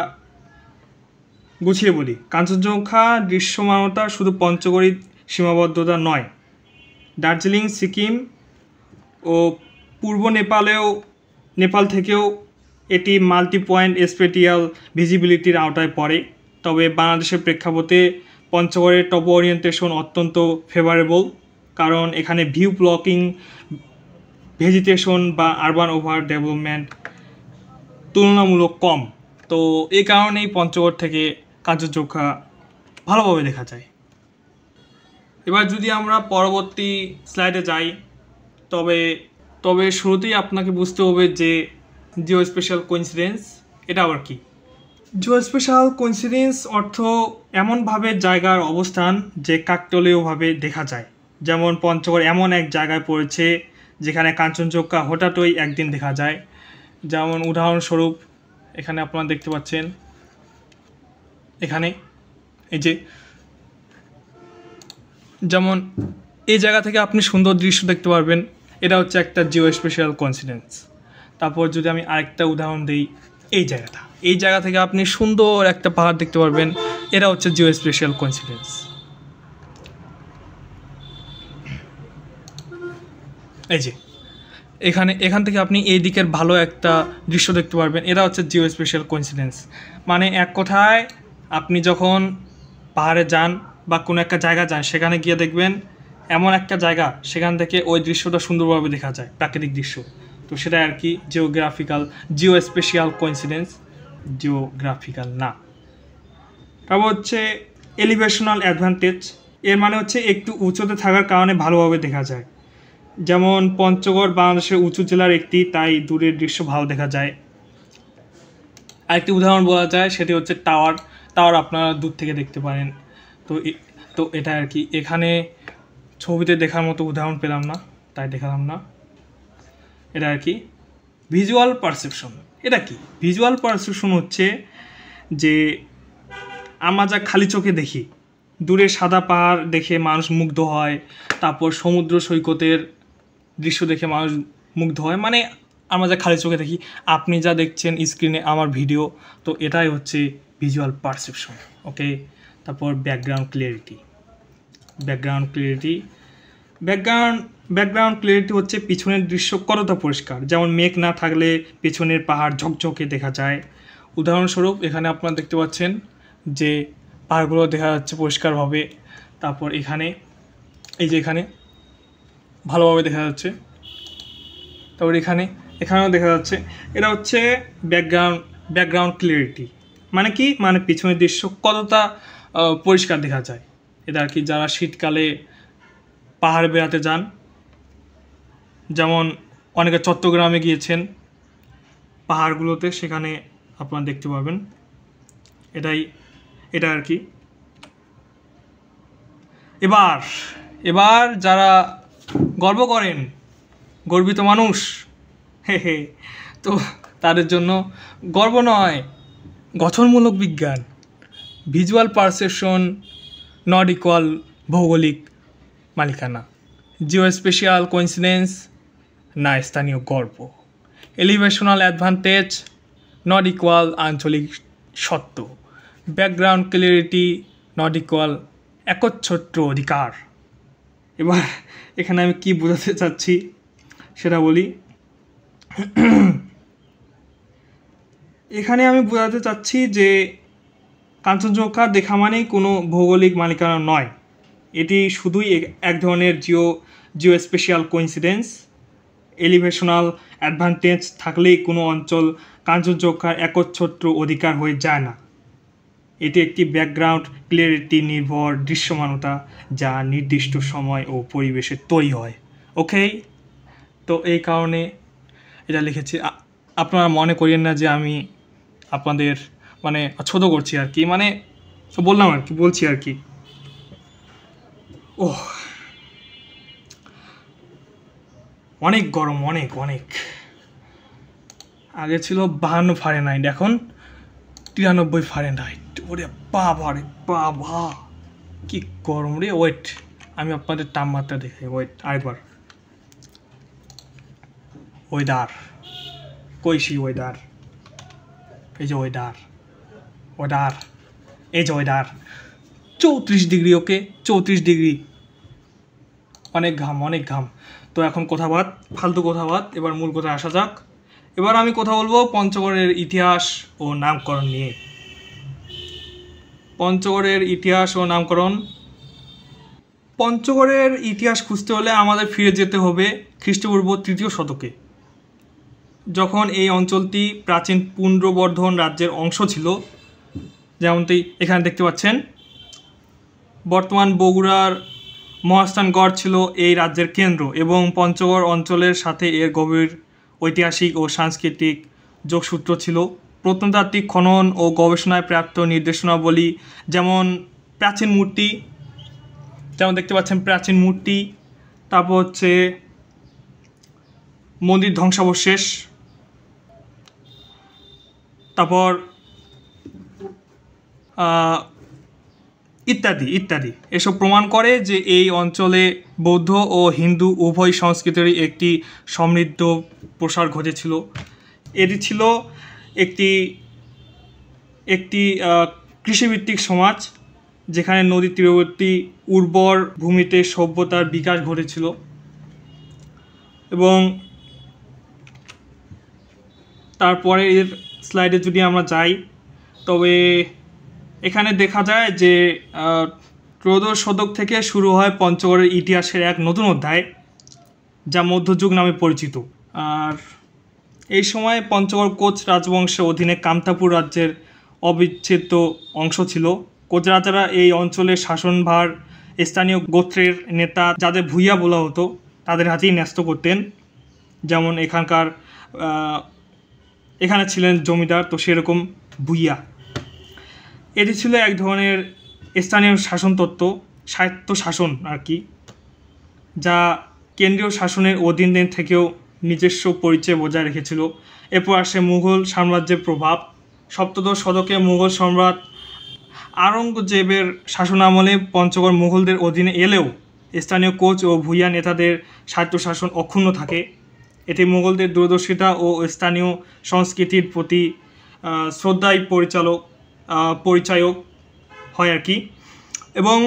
গুছিয়ে বলি, কাঞ্চনজঙ্ঘা দৃশ্যমানতা শুধু পঞ্চগড়ের সীমাবদ্ধতা নয়, দার্জিলিং, সিকিম ও পূর্ব নেপাল থেকেও এটি মাল্টি পয়েন্ট স্পেটিয়াল ভিজিবিলিটির আওতায় পড়ে। তবে বাংলাদেশের প্রেক্ষাপটে পঞ্চগড়ের টপ ওরিয়েন্টেশন অত্যন্ত ফেভারেবল, কারণ এখানে ভিউ ব্লকিং, ভেজিটেশন বা আরবান ওভার ডেভেলপমেন্ট তুলনামূলক কম। তো এই কারণেই পঞ্চগড় থেকে কাঞ্চনজঙ্ঘা ভালোভাবে দেখা যায়। এবার যদি আমরা পরবর্তী স্লাইডে যাই, তবে শুরুতেই আপনাকে বুঝতে হবে যে জিও স্পেশাল কোইন্সিডেন্স এটা আবার কি। জিও স্পেশাল কোইন্সিডেন্স অর্থ এমনভাবে জায়গার অবস্থান যে কাকতালীয়ভাবে দেখা যায়। যেমন পঞ্চগড় এমন এক জায়গায় পড়েছে যেখানে কাঞ্চনজঙ্ঘা হঠাৎই একদিন দেখা যায়। যেমন উদাহরণস্বরূপ এখানে আপনারা দেখতে পাচ্ছেন, এখানে এই যে যেমন এই জায়গা থেকে আপনি সুন্দর দৃশ্য দেখতে পারবেন, এটা হচ্ছে একটা জিও স্পেশাল কোইন্সিডেন্স। তারপর যদি আমি আরেকটা উদাহরণ দিই, এই জায়গা থেকে আপনি সুন্দর একটা পাহাড় দেখতে পারবেন, এটা হচ্ছে জিও স্পেশাল কোইন্সিডেন্স। এই যে এখান থেকে আপনি এই দিকের ভালো একটা দৃশ্য দেখতে পারবেন, এটা হচ্ছে জিও স্পেশাল কোইন্সিডেন্স। মানে এক কথায় আপনি যখন পাহাড়ে যান বা কোনো একটা জায়গা যান, সেখানে গিয়ে দেখবেন এমন একটা জায়গা, সেখান থেকে ওই দৃশ্যটা সুন্দরভাবে দেখা যায়, প্রাকৃতিক দৃশ্য। তো সেটা আর কি জিও স্পেশাল কোইন্সিডেন্স, জিওগ্রাফিক্যাল না। তারপর হচ্ছে এলিভেশনাল অ্যাডভান্টেজ, এর মানে হচ্ছে একটু উঁচুতে থাকার কারণে ভালোভাবে দেখা যায়। যেমন পঞ্চগড় বাংলাদেশের উঁচু জেলার একটি, তাই দূরের দৃশ্য ভালো দেখা যায়। আরেকটি উদাহরণ বলা যায়, সেটি হচ্ছে টাওয়ার আপনারা দূর থেকে দেখতে পারেন। তো এটা আর কি, এখানে ছবিতে দেখার মতো উদাহরণ পেলাম না, তাই দেখালাম না। এটা আর কি ভিজুয়াল পারসেপশন। এটা কি ভিজুয়াল পারসেপশন? হচ্ছে যে আমরা যা খালি চোখে দেখি, দূরে সাদা পাহাড় দেখে মানুষ মুগ্ধ হয়, তারপর সমুদ্র সৈকতের দৃশ্য দেখে মানুষ মুগ্ধ হয়, মানে আমরা যা খালি চোখে দেখি। আপনি যা দেখছেন স্ক্রিনে আমার ভিডিও, তো এটাই হচ্ছে ভিজুয়াল পারসেপশন। ওকে, তারপর ব্যাকগ্রাউন্ড ক্লিয়ারিটি হচ্ছে পিছনের দৃশ্য কতটা পরিষ্কার। যেমন মেঘ না থাকলে পিছনের পাহাড় ঝকঝকে দেখা যায়। উদাহরণস্বরূপ এখানে আপনারা দেখতে পাচ্ছেন যে পাহাড়গুলো দেখা যাচ্ছে পরিষ্কারভাবে। তারপর এখানে এখানে ভালোভাবে দেখা যাচ্ছে। তারপর এখানেও দেখা যাচ্ছে। এটা হচ্ছে ব্যাকগ্রাউন্ড ক্লিয়ারিটি। মানে কি, মানে পিছনের দৃশ্য কতটা পরিষ্কার দেখা যায়। এটা আর কি যারা শীতকালে পাহাড়ে বেড়াতে যান, যেমন অনেকে চট্টগ্রামে গিয়েছেন পাহাড়গুলোতে, সেখানে আপনারা দেখতে পাবেন। এটা আর কি। এবার যারা গর্ব করেন, গর্বিত মানুষ, তো তাদের জন্য গর্ব নয়, গঠনমূলক বিজ্ঞান। ভিজুয়াল পারসেপশন নট ইকুয়াল ভৌগোলিক মালিকানা। জিও স্পেশাল কোইন্সিডেন্স না স্থানীয় গর্ব। এলিভেশনাল অ্যাডভান্টেজ নট ইকুয়াল আঞ্চলিক সত্য। ব্যাকগ্রাউন্ড ক্লিয়ারিটি নট ইকুয়াল একচ্ছত্র অধিকার। এবার এখানে আমি কি বোঝাতে চাচ্ছি সেটা বলি। এখানে আমি বোঝাতে চাচ্ছি যে কাঞ্চনজঙ্ঘা দেখা মানেই কোনো ভৌগোলিক মালিকানা নয়, এটি শুধুই এক ধরনের জিও স্পেশাল কোইন্সিডেন্স। এলিভেশনাল অ্যাডভান্টেজ থাকলেই কোনো অঞ্চল কাঞ্চনজঙ্ঘার একচ্ছত্র অধিকার হয়ে যায় না। এটি একটি ব্যাকগ্রাউন্ড ক্লিয়ারিটি নির্ভর দৃশ্যমানতা, যা নির্দিষ্ট সময় ও পরিবেশে তৈরি হয়। ওকে, তো এই কারণে এটা লিখেছি। আপনারা মনে করেন না যে আমি আপনাদের মানে ছোট করছি আর কি, মানে বললাম আর কি, বলছি আর কি। অনেক গরম, অনেক আগে ছিল 52 ফারেনহাইট, এখন 93 ফারেনহাইট। ওরে বাবা কি গরম রে। ওয়েট, আমি আপনাদের তাপমাত্রা দেখাই। আরেকবার ওয়েদার, কইছি ওয়েদার, এই যে ওয়েদার এই যে ওয়েদার 34 ডিগ্রি, ওকে 34 ডিগ্রি, অনেক ঘাম। তো এখন ফালতু কথা বাদ, এবার মূল কথায় আসা যাক। এবার আমি কথা বলবো পঞ্চগড়ের ইতিহাস ও নামকরণ নিয়ে। পঞ্চগড়ের ইতিহাস ও নামকরণ। পঞ্চগড়ের ইতিহাস খুঁজতে হলে আমাদের ফিরে যেতে হবে খ্রিস্টপূর্ব 3য় শতকে, যখন এই অঞ্চলটি প্রাচীন পুণ্ড্রবর্ধন রাজ্যের অংশ ছিল। যেমনটি এখানে দেখতে পাচ্ছেন, বর্তমান বগুড়ার মহাস্থানগড় ছিল এই রাজ্যের কেন্দ্র, এবং পঞ্চগড় অঞ্চলের সাথে এর গভীর ঐতিহাসিক ও সাংস্কৃতিক যোগসূত্র ছিল। প্রত্নতাত্ত্বিক খনন ও গবেষণায় প্রাপ্ত নির্দেশনাবলী, যেমন প্রাচীন মূর্তি, যেমন দেখতে পাচ্ছেন প্রাচীন মূর্তি, তারপর হচ্ছে মন্দির ধ্বংসাবশেষ, তারপর ইত্যাদি এসব প্রমাণ করে যে এই অঞ্চলে বৌদ্ধ ও হিন্দু উভয় সংস্কৃতিরই একটি সমৃদ্ধ প্রসার ঘটেছিল। এটি ছিল একটি কৃষিভিত্তিক সমাজ, যেখানে নদী তীরবর্তী উর্বর ভূমিতে সভ্যতার বিকাশ ঘটেছিল। এবং তারপরে এর স্লাইডে যদি আমরা যাই, তবে এখানে দেখা যায় যে 13 শতক থেকে শুরু হয় পঞ্চগড়ের ইতিহাসের এক নতুন অধ্যায়, যা মধ্যযুগ নামে পরিচিত। আর এই সময় পঞ্চগড় কোচ রাজবংশের অধীনে কামতাপুর রাজ্যের অবিচ্ছেদ্য অংশ ছিল। কোচ রাজারা এই অঞ্চলের শাসনভার স্থানীয় গোত্রের নেতা, যাদের ভূঁইয়া বলা হতো, তাদের হাতেই ন্যস্ত করতেন। যেমন এখানে ছিলেন জমিদার, তো সেরকম ভূঁইয়া। এটি ছিল এক ধরনের স্থানীয় শাসনতত্ত্ব, স্বায়ত্তশাসন আর কি, যা কেন্দ্রীয় শাসনের অধীন থেকেও নিজস্ব পরিচয় বজায় রেখেছিল। এরপর আসে মুঘল সাম্রাজ্যের প্রভাব। 17 শতকে মুঘল সম্রাট আওরঙ্গজেবের শাসনামলে পঞ্চগড় মুঘলদের অধীনে এলেও স্থানীয় কোচ ও ভূঁইয়া নেতাদের স্বায়ত্তশাসন অক্ষুণ্ণ থাকে। এটি মুঘলদের দূরদর্শিতা ও স্থানীয় সংস্কৃতির প্রতি শ্রদ্ধায় পরিচায়ক হয় আর কি। এবং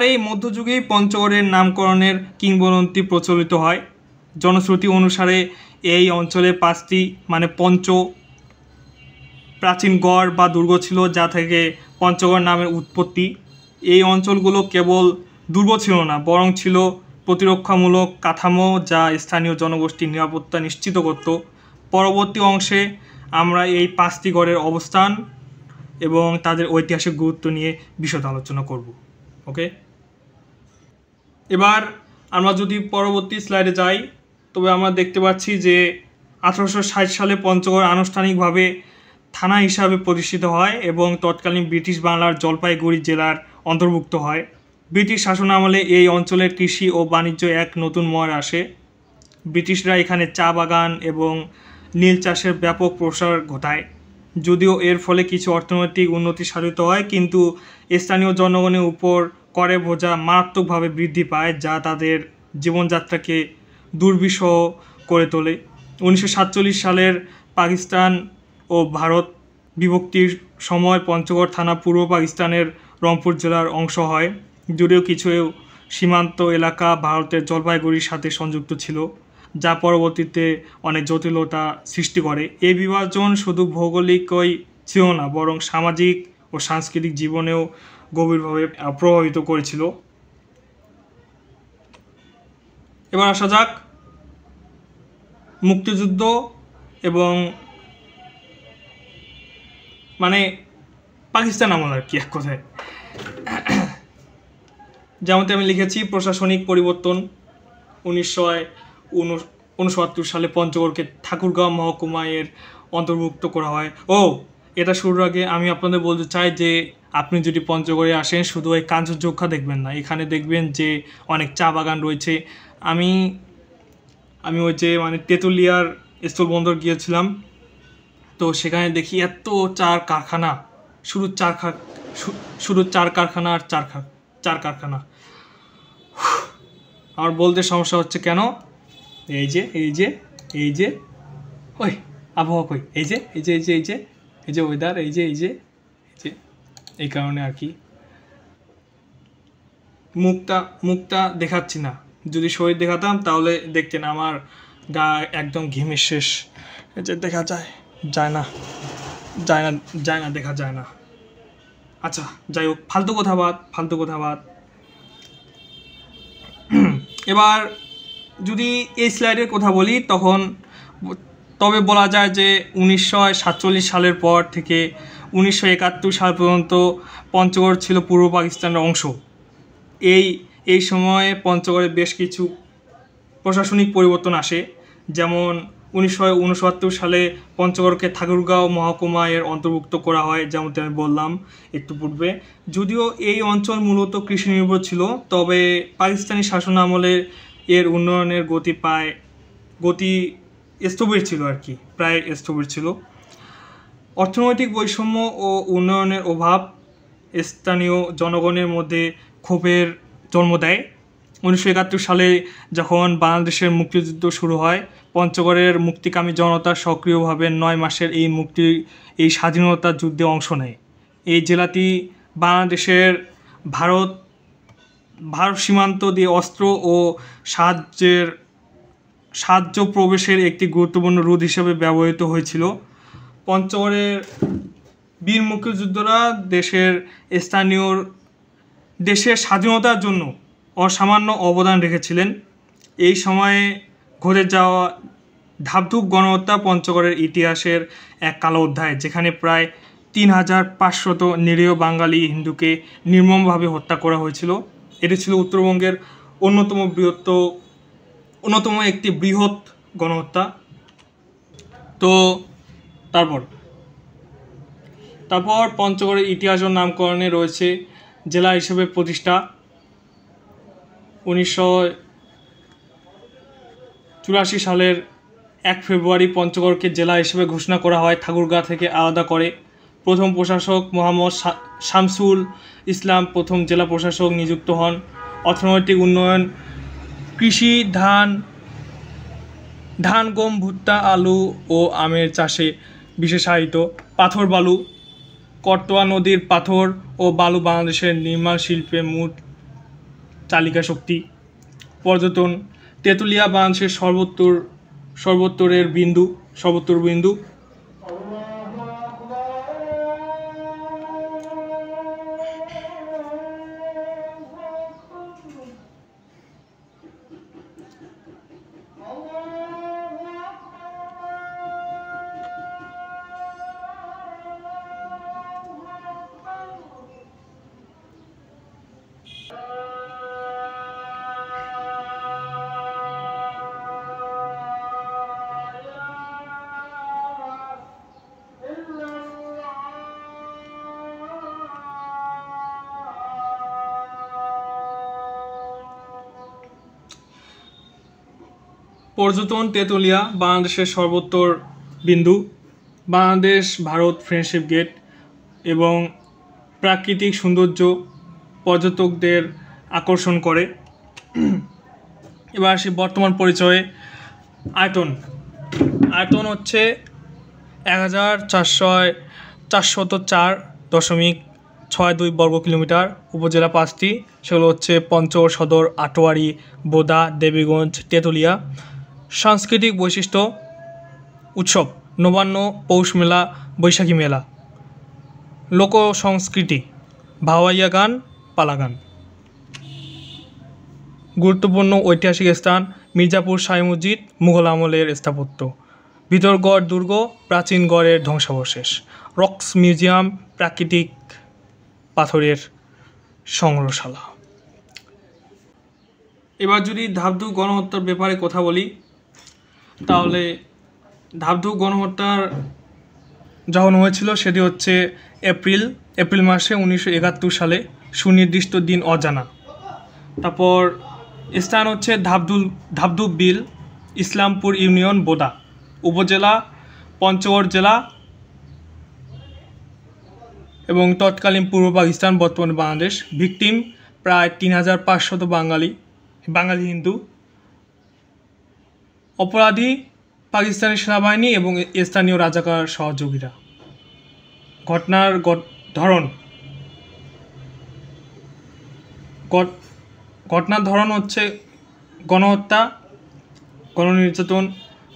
এই মধ্যযুগেই পঞ্চগড়ের নামকরণের কিংবদন্তি প্রচলিত হয়। জনশ্রুতি অনুসারে এই অঞ্চলে 5টি প্রাচীন গড় বা দুর্গ ছিল, যা থেকে পঞ্চগড় নামের উৎপত্তি। এই অঞ্চলগুলো কেবল দুর্গ ছিল না, বরং ছিল প্রতিরক্ষামূলক কাঠামো, যা স্থানীয় জনগোষ্ঠীর নিরাপত্তা নিশ্চিত করত। পরবর্তী অংশে আমরা এই 5টি গড়ের অবস্থান এবং তাদের ঐতিহাসিক গুরুত্ব নিয়ে বিশদ আলোচনা করব। ওকে, এবার আমরা যদি পরবর্তী স্লাইডে যাই, তবে আমরা দেখতে পাচ্ছি যে 1860 সালে পঞ্চগড় আনুষ্ঠানিকভাবে থানা হিসাবে প্রতিষ্ঠিত হয় এবং তৎকালীন ব্রিটিশ বাংলার জলপাইগুড়ি জেলার অন্তর্ভুক্ত হয়। ব্রিটিশ শাসনামলে এই অঞ্চলের কৃষি ও বাণিজ্য এক নতুন মোড় আসে। ব্রিটিশরা এখানে চা বাগান এবং নীল চাষের ব্যাপক প্রসার ঘটায়। যদিও এর ফলে কিছু অর্থনৈতিক উন্নতি সাধিত হয়, কিন্তু স্থানীয় জনগণের উপর করের বোঝা মারাত্মকভাবে বৃদ্ধি পায়, যা তাদের জীবনযাত্রাকে দুর্বিষহ করে তোলে। 1947 সালের পাকিস্তান ও ভারত বিভক্তির সময় পঞ্চগড় থানা পূর্ব পাকিস্তানের রংপুর জেলার অংশ হয়। যদিও কিছু সীমান্ত এলাকা ভারতের জলপাইগুড়ির সাথে সংযুক্ত ছিল, যা পরবর্তীতে অনেক জটিলতা সৃষ্টি করে। এই বিভাজন শুধু ভৌগোলিকই ছিল না, বরং সামাজিক ও সাংস্কৃতিক জীবনেও গভীরভাবে প্রভাবিত করেছিল। এবার আসা যাক মুক্তিযুদ্ধ এবং পাকিস্তান আমল আর কি, এক কথায়। যেমনটি আমি লিখেছি, প্রশাসনিক পরিবর্তন। 1969 সালে পঞ্চগড়কে ঠাকুরগাঁও মহকুমার অন্তর্ভুক্ত করা হয়। এটা শুরুর আগে আমি আপনাদের বলতে চাই যে আপনি যদি পঞ্চগড়ে আসেন, শুধু এই কাঞ্চনজঙ্ঘা দেখবেন না, এখানে দেখবেন যে অনেক চা বাগান রয়েছে। আমি ওই যে তেঁতুলিয়ার স্থলবন্দর গিয়েছিলাম, তো সেখানে দেখি এত চার কারখানা, শুধু চার কারখানা আর চার কারখানা। আমার বলতে সমস্যা হচ্ছে কেন, এই যে ওই আবহাওয়া কই, এই যে এই যে ওয়েদার, এই যে এই কারণে আর কি মুখটা দেখাচ্ছি না। যদি শরীর দেখাতাম তাহলে দেখতেন আমার গা একদম ঘেমে শেষ। এই যে দেখা যায় না, দেখা যায় না। আচ্ছা যাই হোক, ফালতু কথা বাদ। এবার যদি এই স্লাইডের কথা বলি তবে বলা যায় যে 1947 সালের পর থেকে 1971 সাল পর্যন্ত পঞ্চগড় ছিল পূর্ব পাকিস্তানের অংশ। এই সময়ে পঞ্চগড়ে বেশ কিছু প্রশাসনিক পরিবর্তন আসে, যেমন 1969 সালে পঞ্চগড়কে ঠাকুরগাঁও মহকুমা এর অন্তর্ভুক্ত করা হয়, যেমনটি আমি বললাম একটু পূর্বে। যদিও এই অঞ্চল মূলত কৃষি নির্ভর ছিল, তবে পাকিস্তানি শাসন আমলে এর উন্নয়নের গতি স্থবির ছিল আর কি, প্রায় স্থবির ছিল। অর্থনৈতিক বৈষম্য ও উন্নয়নের অভাব স্থানীয় জনগণের মধ্যে ক্ষোভের জন্ম দেয়। 1971 সালে যখন বাংলাদেশের মুক্তিযুদ্ধ শুরু হয়, পঞ্চগড়ের মুক্তিকামী জনতা সক্রিয়ভাবে 9 মাসের এই স্বাধীনতা যুদ্ধে অংশ নেয়। এই জেলাটি বাংলাদেশের ভারত সীমান্ত দিয়ে অস্ত্র ও সাহায্য প্রবেশের একটি গুরুত্বপূর্ণ রুট হিসেবে ব্যবহৃত হয়েছিল। পঞ্চগড়ের বীর মুক্তিযোদ্ধারা দেশের স্বাধীনতার জন্য অসামান্য অবদান রেখেছিলেন। এই সময়ে ঘটে যাওয়া ধাপধূপ গণহত্যা পঞ্চগড়ের ইতিহাসের এক কালো অধ্যায়, যেখানে প্রায় 3500 নিরীহ বাঙালি হিন্দুকে নির্মমভাবে হত্যা করা হয়েছিল। এটি ছিল উত্তরবঙ্গের অন্যতম একটি বৃহৎ গণহত্যা। তো তারপর পঞ্চগড়ের ইতিহাস ও নামকরণে রয়েছে জেলা হিসেবে প্রতিষ্ঠা। 1984 সালের 1 ফেব্রুয়ারি পঞ্চগড়কে জেলা হিসেবে ঘোষণা করা হয়, ঠাকুরগাঁ থেকে আলাদা করে। প্রথম প্রশাসক মোহাম্মদ শামসুল ইসলাম প্রথম জেলা প্রশাসক নিযুক্ত হন। অর্থনৈতিক উন্নয়ন কৃষি, ধান, গম, ভুট্টা, আলু ও আমের চাষে বিশেষায়িত। পাথর বালু, করতোয়া নদীর পাথর ও বালু বাংলাদেশের নির্মাণ শিল্পে মূল চালিকা শক্তি। পর্যটন, তেঁতুলিয়া বাংলাদেশের সর্বোত্তর বিন্দু। পর্যটন, তেঁতুলিয়া বাংলাদেশের সর্বোত্তর বিন্দু। বাংলাদেশ ভারত ফ্রেন্ডশিপ গেট এবং প্রাকৃতিক সৌন্দর্য পর্যটকদের আকর্ষণ করে। এবার আসি বর্তমান পরিচয়ে। আয়তন হচ্ছে 1404.62 বর্গ কিলোমিটার। উপজেলা 5টি, সেগুলো হচ্ছে পঞ্চগড় সদর, আটোয়ারী, বোদা, দেবীগঞ্জ, তেঁতুলিয়া। সাংস্কৃতিক বৈশিষ্ট্য, উৎসব, নবান্ন, পৌষ মেলা, বৈশাখী মেলা। লোক সংস্কৃতি, ভাওয়াইয়া গান, পালা গান। গুরুত্বপূর্ণ ঐতিহাসিক স্থান, মির্জাপুর শাহী মসজিদ, মুঘল আমলের স্থাপত্য। ভিতরগড় দুর্গ, প্রাচীন গড়ের ধ্বংসাবশেষ। রক্স মিউজিয়াম, প্রাকৃতিক পাথরের সংগ্রহশালা। এবার যদি ধাপধূপ গণহত্যার ব্যাপারে কথা বলি, তাহলে ধাপধূপ গণহত্যার যখন হয়েছিল সেটি হচ্ছে এপ্রিল মাসে 1971 সালে, সুনির্দিষ্ট দিন অজানা। তারপর স্থান হচ্ছে ধাপধূপ বিল, ইসলামপুর ইউনিয়ন, বোদা। উপজেলা পঞ্চগড় জেলা এবং তৎকালীন পূর্ব পাকিস্তান, বর্তমান বাংলাদেশ। ভিকটিম প্রায় 3500 বাঙালি হিন্দু। অপরাধী পাকিস্তানি সেনাবাহিনী এবং স্থানীয় রাজাকার সহযোগীরা। ঘটনার ধরন ঘটনার ধরন হচ্ছে গণহত্যা, গণনির্যাতন,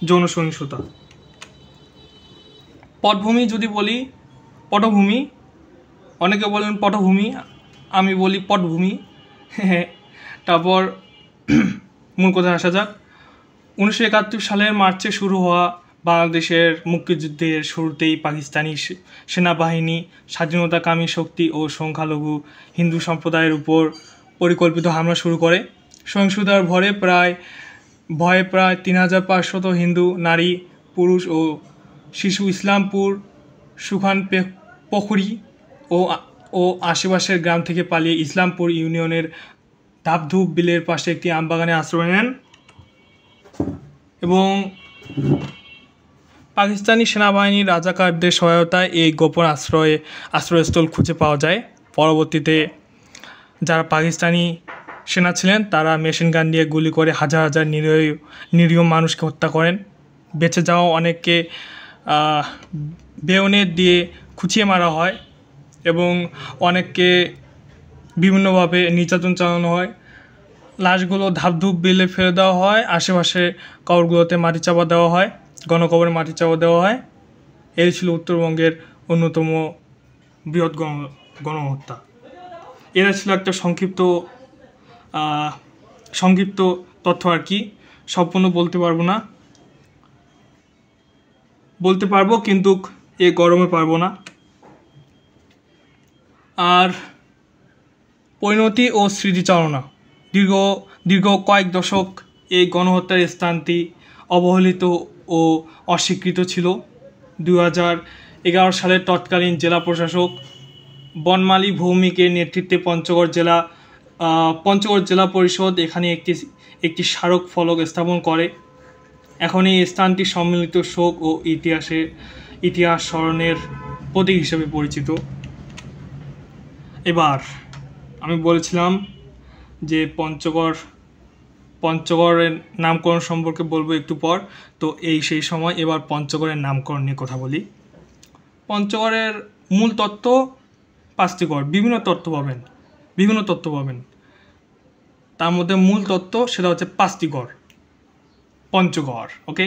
যৌন সহিংসতা। পটভূমি যদি বলি, পটভূমি, অনেকে বলেন পটভূমি, আমি বলি পটভূমি। তারপর মূল কথায় আসা যাক। 1971 সালের মার্চে শুরু হওয়া বাংলাদেশের মুক্তিযুদ্ধের শুরুতেই পাকিস্তানি সেনাবাহিনী স্বাধীনতাকামী শক্তি ও সংখ্যালঘু হিন্দু সম্প্রদায়ের উপর পরিকল্পিত হামলা শুরু করে। সহিংসতার ভয়ে প্রায় 3500 হিন্দু, নারী, পুরুষ ও শিশু ইসলামপুর, সুখানপুখুরি ও আশেপাশের গ্রাম থেকে পালিয়ে ইসলামপুর ইউনিয়নের ধাপধূপ বিলের পাশে একটি আমবাগানে আশ্রয় নেন এবং পাকিস্তানি সেনাবাহিনীর রাজাকারদের সহায়তায় এই গোপন আশ্রয়স্থল খুঁজে পাওয়া যায়। পরবর্তীতে যারা পাকিস্তানি সেনা ছিলেন তারা মেশিন গান দিয়ে গুলি করে হাজার হাজার নিরীহ মানুষকে হত্যা করেন। বেঁচে যাওয়া অনেককে বেয়নেট দিয়ে খুঁচিয়ে মারা হয় এবং অনেককে বিভিন্নভাবে নির্যাতন চালানো হয়। লাশগুলো ধাপধূপ বিলে ফেলে দেওয়া হয়, আশেপাশে কবরগুলোতে মাটি চাপা দেওয়া হয়, গণকবরে মাটি চাপা দেওয়া হয়। এই ছিল উত্তরবঙ্গের অন্যতম বৃহৎ গণহত্যা। এরা ছিল একটা সংক্ষিপ্ত তথ্য আর কি। সম্পূর্ণ বলতে পারবো কিন্তু এ গরমে পারবো না। আর পরিণতি ও স্মৃতিচারণা। দীর্ঘ কয়েক দশক এই গণহত্যার স্থানটি অবহেলিত ও অস্বীকৃত ছিল। 2011 সালের তৎকালীন জেলা প্রশাসক বনমালী ভৌমিকের নেতৃত্বে পঞ্চগড় জেলা পরিষদ এখানে একটি স্মারক ফলক স্থাপন করে। এখন এই স্থানটি সম্মিলিত শোক ও ইতিহাস স্মরণের প্রতীক হিসেবে পরিচিত। এবার আমি বলেছিলাম যে পঞ্চগড়ের নামকরণ সম্পর্কে বলবো একটু পর, তো সেই সময় এবার পঞ্চগড়ের নামকরণ নিয়ে কথা বলি। পঞ্চগড়ের মূল তত্ত্ব 5টি গড়, বিভিন্ন তত্ত্ব পাবেন। তার মধ্যে মূল তত্ত্ব সেটা হচ্ছে 5টি গড়, পঞ্চগড়। ওকে,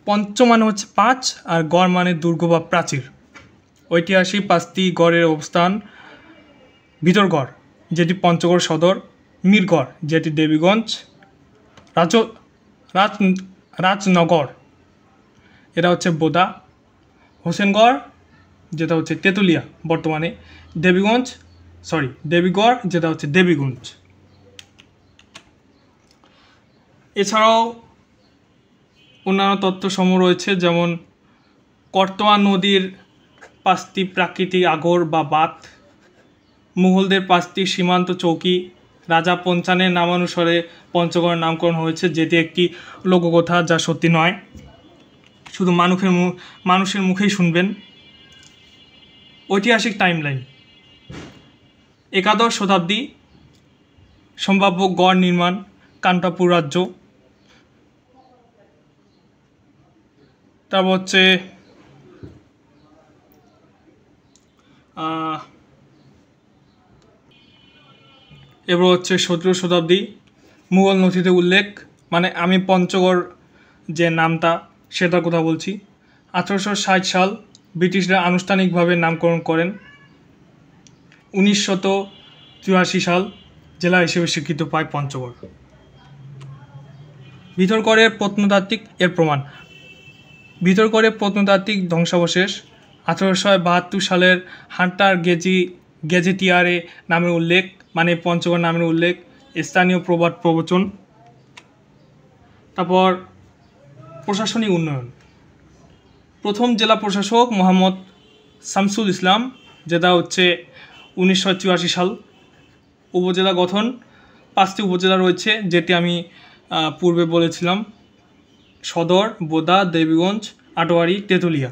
পঞ্চ মানে হচ্ছে 5 আর গড় মানে দুর্গ বা প্রাচীর। ঐতিহাসিক 5টি গড়ের অবস্থান: ভিতরগড় যেটি পঞ্চগড় সদর, মিরগড় যেটি দেবীগঞ্জ, রাজনগর এটা হচ্ছে বোদা, হোসেনগড় যেটা হচ্ছে তেঁতুলিয়া বর্তমানে, দেবীগড় যেটা হচ্ছে দেবীগঞ্জ। এছাড়াও অন্যান্য তথ্যসমূহ রয়েছে, যেমন করতোয়া নদীর 5টি প্রাকৃতিক আগর বা বাঁধ, মুঘলদের 5টি সীমান্ত চৌকি, রাজা পঞ্চানের নামানুসারে পঞ্চগড়ের নামকরণ হয়েছে, যেটি একটি লোককথা যা সত্যি নয়, শুধু মানুষের মুখেই শুনবেন। ঐতিহাসিক টাইমলাইন: 11 শতাব্দী, সম্ভাব্য গড় নির্মাণ কানটাপুর রাজ্য। তারপর হচ্ছে এবার হচ্ছে 17 শতাব্দী, মুঘল নথিতে উল্লেখ, মানে আমি পঞ্চগড় যে নামটা সেটার কথা বলছি। 1860 সাল ব্রিটিশরা আনুষ্ঠানিকভাবে নামকরণ করেন। 1983 সাল জেলা হিসেবে স্বীকৃত পায় পঞ্চগড়। ভিতরগড়ের প্রত্নতাত্ত্বিক এর প্রমাণ: ভিতরগড়ের প্রত্নতাত্ত্বিক ধ্বংসাবশেষ 1872 সালের হান্টার গেজেটিয়ারে নামের উল্লেখ, মানে পঞ্চগড় নামের উল্লেখ, স্থানীয় প্রবাদ প্রবচন। তারপর প্রশাসনিক উন্নয়ন: প্রথম জেলা প্রশাসক মোহাম্মদ শামসুল ইসলাম, যেটা হচ্ছে 1984 সাল। উপজেলা গঠন: 5টি উপজেলা রয়েছে, যেটি আমি পূর্বে বলেছিলাম: সদর, বোদা, দেবীগঞ্জ, আটোয়ারি, তেঁতুলিয়া।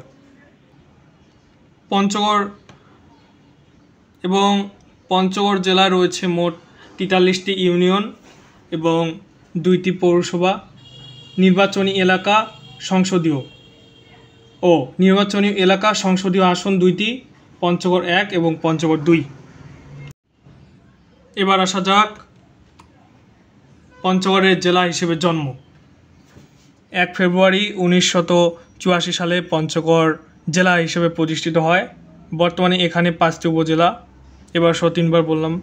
পঞ্চগড় জেলায় রয়েছে মোট 43টি ইউনিয়ন এবং 2টি পৌরসভা। নির্বাচনী এলাকা সংসদীয় আসন 2টি পঞ্চগড় 1 এবং পঞ্চগড় 2। এবার আসা যাক পঞ্চগড়ের জেলা হিসেবে জন্ম। 1 ফেব্রুয়ারি 1984 সালে পঞ্চগড় জেলা হিসেবে প্রতিষ্ঠিত হয়। বর্তমানে এখানে 5টি উপজেলা। এবার 3বার বললাম।